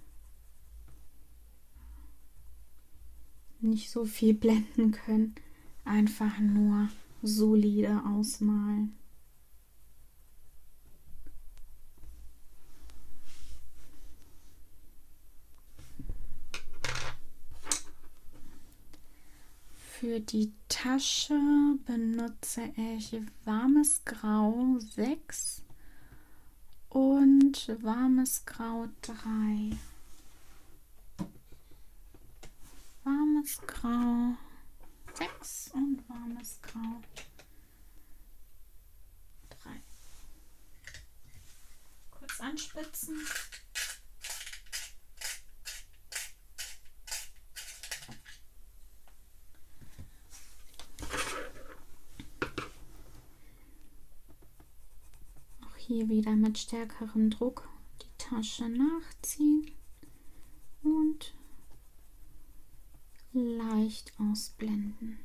nicht so viel blenden können. Einfach nur solide ausmalen. Für die Tasche benutze ich warmes Grau 6 und warmes Grau 3. Warmes Grau 6 und warmes Grau 3. Kurz anspitzen. Hier wieder mit stärkerem Druck die Tasche nachziehen und leicht ausblenden.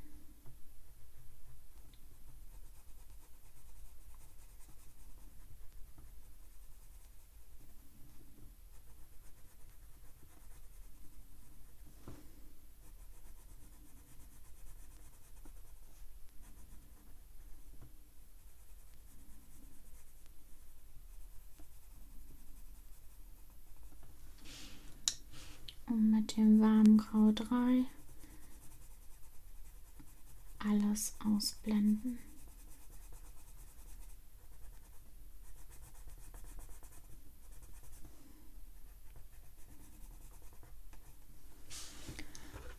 mit dem warmen Grau 3 alles ausblenden.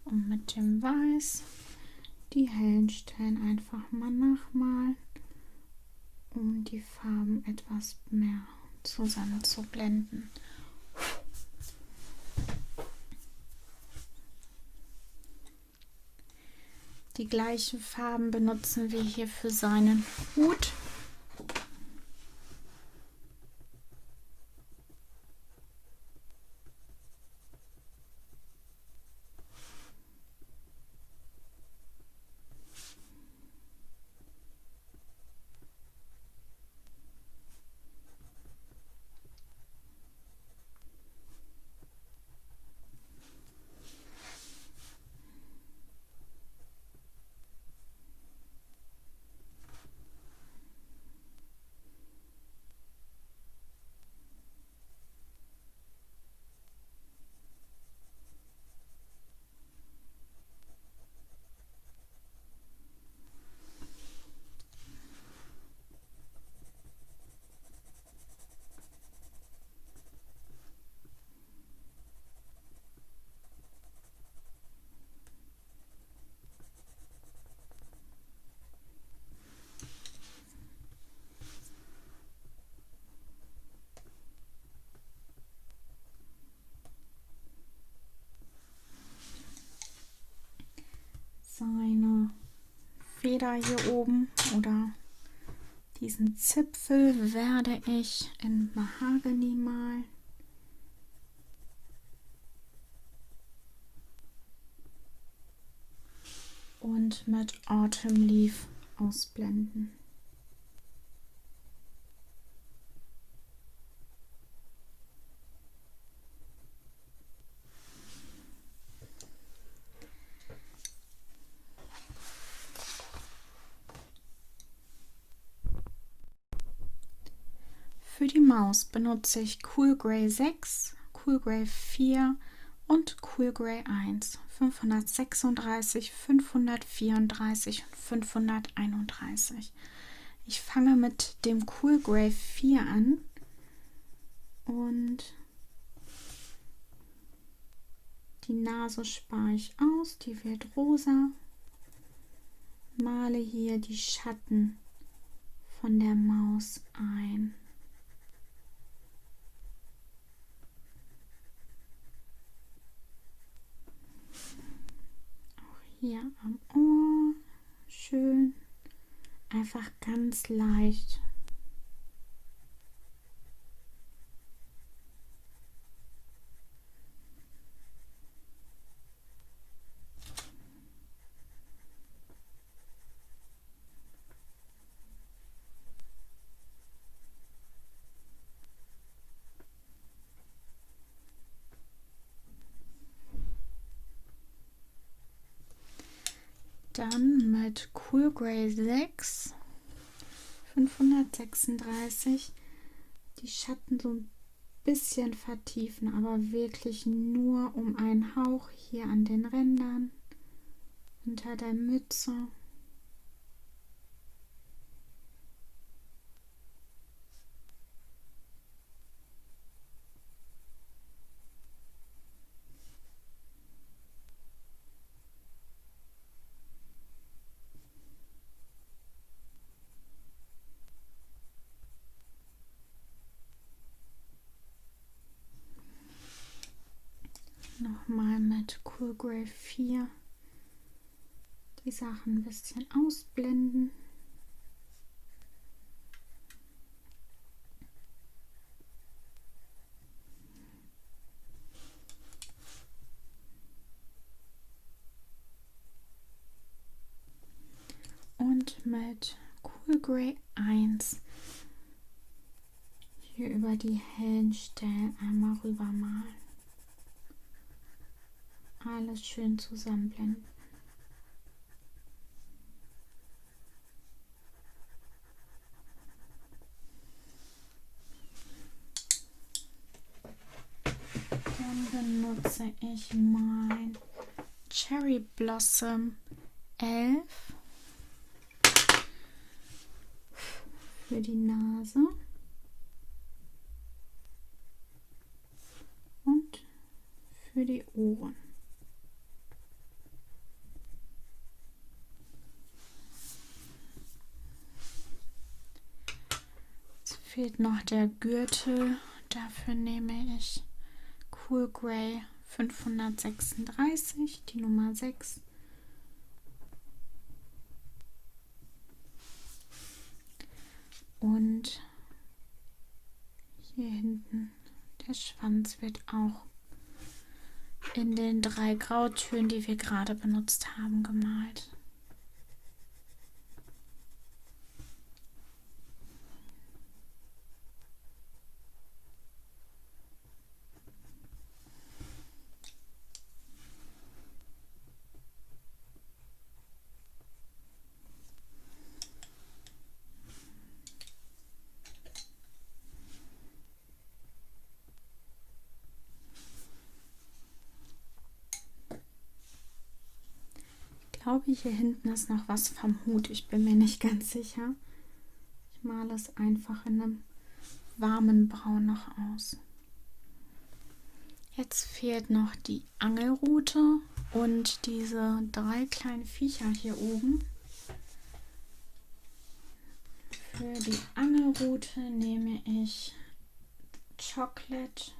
Und mit dem Weiß die hellen Stellen einfach mal nachmalen, um die Farben etwas mehr zusammen zu blenden. Die gleichen Farben benutzen wir hier für seinen Hut. Seine Feder hier oben oder diesen Zipfel werde ich in Mahagoni malen. Und mit Autumn Leaf ausblenden. Für die Maus benutze ich Cool Grey 6, Cool Grey 4 und Cool Grey 1, 536, 534 und 531. Ich fange mit dem Cool Grey 4 an und die Nase spare ich aus, die wird rosa. Male hier die Schatten von der Maus ein. Hier am Ohr, schön, einfach ganz leicht. Dann mit Cool Grey 6, 536, die Schatten so ein bisschen vertiefen, aber wirklich nur um einen Hauch hier an den Rändern, unter der Mütze. Nochmal mit Cool Grey 4 die Sachen ein bisschen ausblenden. Und mit Cool Grey 1 hier über die hellen Stellen einmal rüber malen. Alles schön zusammenblenden. Dann benutze benutze ich mein Cherry Blossom 11 für die Nase und für die Ohren. Jetzt fehlt noch der Gürtel. Dafür nehme ich Cool Grey 536, die Nummer 6. Und hier hinten, der Schwanz wird auch in den 3 Grautönen, die wir gerade benutzt haben, gemalt. Ich glaube, hier hinten ist noch was vom Hut. Ich bin mir nicht ganz sicher. Ich male es einfach in einem warmen Braun noch aus. Jetzt fehlt noch die Angelrute und diese 3 kleinen Viecher hier oben. Für die Angelrute nehme ich Chocolate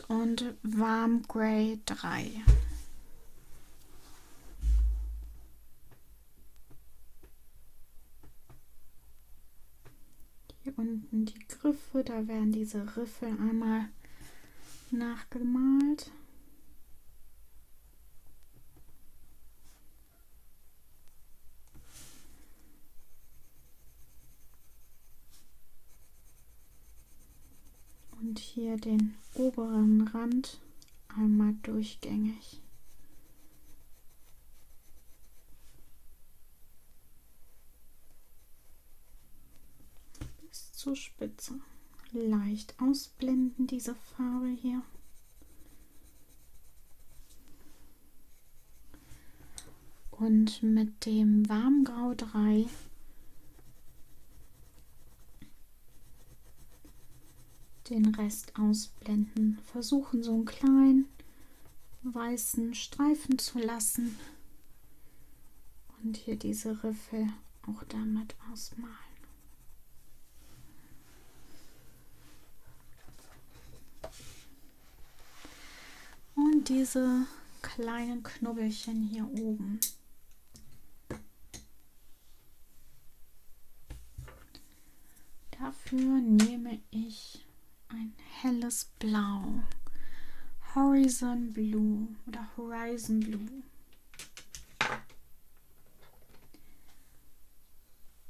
und Warm Grey 3. Hier unten die Griffe, da werden diese Riffel einmal nachgemalt. Und hier den oberen Rand einmal durchgängig. Bis zur Spitze. Leicht ausblenden diese Farbe hier. Und mit dem Warmgrau 3 den Rest ausblenden. Versuchen so einen kleinen weißen Streifen zu lassen und hier diese Riffel auch damit ausmalen. Und diese kleinen Knubbelchen hier oben. Dafür nehme ich ein helles Blau, Horizon Blue oder Horizon Blue.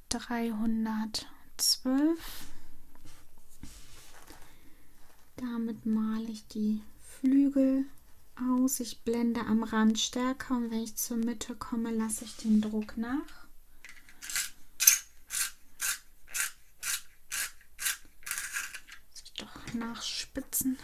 312. Damit male ich die Flügel aus. Ich blende am Rand stärker und wenn ich zur Mitte komme, lasse ich den Druck nach. Doch nachspitzen.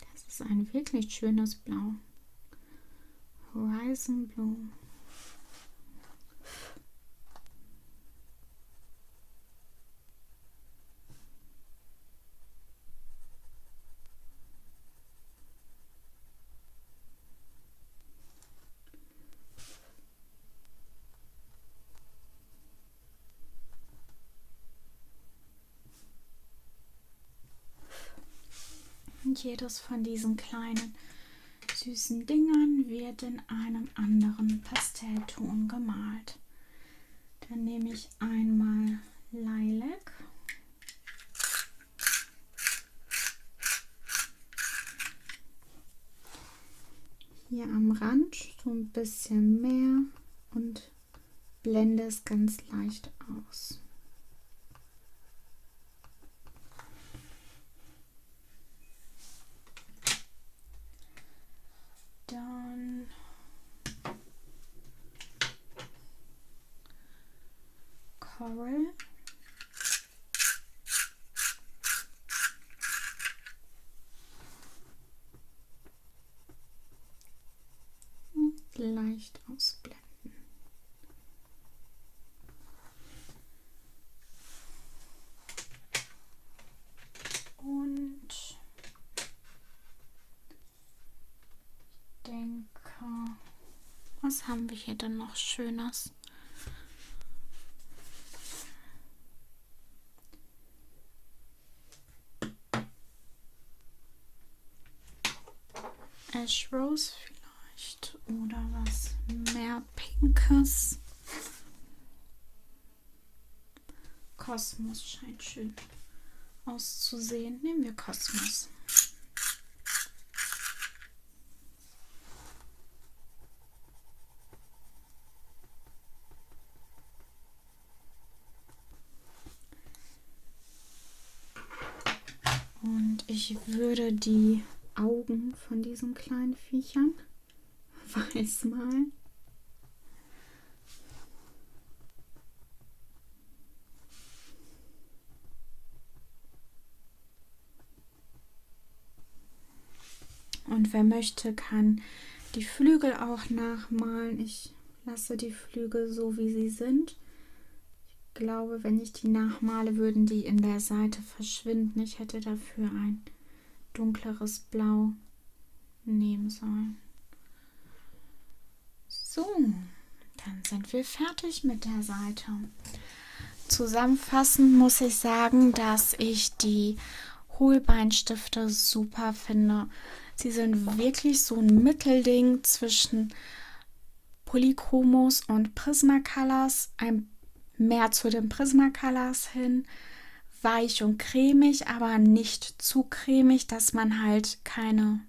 Das ist ein wirklich schönes Blau. Horizon Blue. Und jedes von diesen kleinen süßen Dingern wird in einem anderen Pastellton gemalt. Dann nehme ich einmal Lilac. hier am Rand so ein bisschen mehr und blende es ganz leicht aus. Dann Coral. Leicht ausblenden. Und ich denke, was haben wir hier denn noch Schönes? Ash Rose vielleicht oder was mehr Pinkes. Kosmos scheint schön auszusehen. Nehmen wir Kosmos. Und ich würde die Augen von diesen kleinen Viechern weiß malen. Und wer möchte, kann die Flügel auch nachmalen. Ich lasse die Flügel so, wie sie sind. Ich glaube, wenn ich die nachmale, würden die in der Seite verschwinden. Ich hätte dafür ein dunkleres Blau nehmen sollen. So, dann sind wir fertig mit der Seite. Zusammenfassend muss ich sagen, dass ich die Holbeinstifte super finde. Sie sind wirklich so ein Mittelding zwischen Polychromos und Prismacolors, mehr zu den Prismacolors hin, weich und cremig, aber nicht zu cremig, dass man halt keine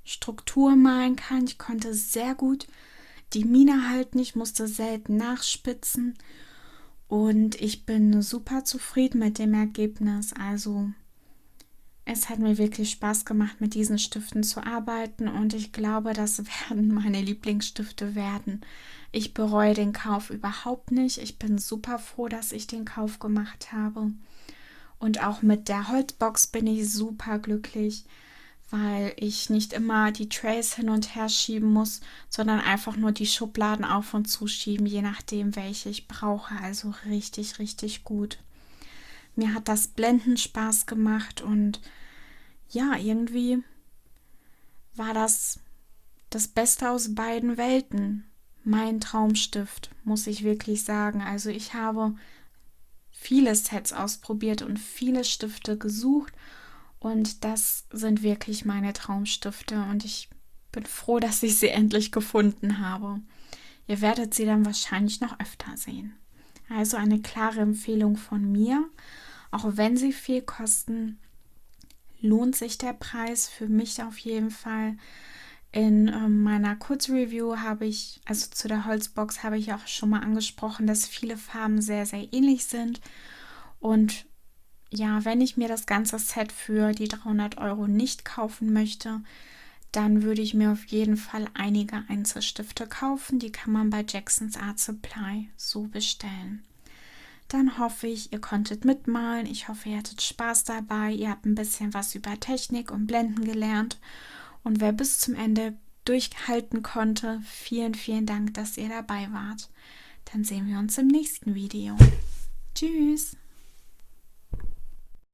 Struktur malen kann. Ich konnte sehr gut die Mine halten, ich musste selten nachspitzen und ich bin super zufrieden mit dem Ergebnis. Also es hat mir wirklich Spaß gemacht, mit diesen Stiften zu arbeiten und ich glaube, das werden meine Lieblingsstifte werden. Ich bereue den Kauf überhaupt nicht. Ich bin super froh, dass ich den Kauf gemacht habe. Und auch mit der Holzbox bin ich super glücklich, weil ich nicht immer die Trays hin und her schieben muss, sondern einfach nur die Schubladen auf und zuschieben, je nachdem, welche ich brauche. Also richtig, richtig gut. Mir hat das Blenden Spaß gemacht und ja, irgendwie war das Beste aus beiden Welten. Mein Traumstift, muss ich wirklich sagen. Also ich habe viele Sets ausprobiert und viele Stifte gesucht und das sind wirklich meine Traumstifte und ich bin froh, dass ich sie endlich gefunden habe. Ihr werdet sie dann wahrscheinlich noch öfter sehen. Also eine klare Empfehlung von mir. Auch wenn sie viel kosten, lohnt sich der Preis für mich auf jeden Fall. In meiner Kurzreview also zu der Holzbox habe ich auch schon mal angesprochen, dass viele Farben sehr, sehr ähnlich sind. Und ja, wenn ich mir das ganze Set für die 300 € nicht kaufen möchte, dann würde ich mir auf jeden Fall einige Einzelstifte kaufen. Die kann man bei Jackson's Art Supply so bestellen. Dann hoffe ich, ihr konntet mitmalen. Ich hoffe, ihr hattet Spaß dabei. Ihr habt ein bisschen was über Technik und Blenden gelernt. Und wer bis zum Ende durchhalten konnte, vielen, vielen Dank, dass ihr dabei wart. Dann sehen wir uns im nächsten Video. Tschüss!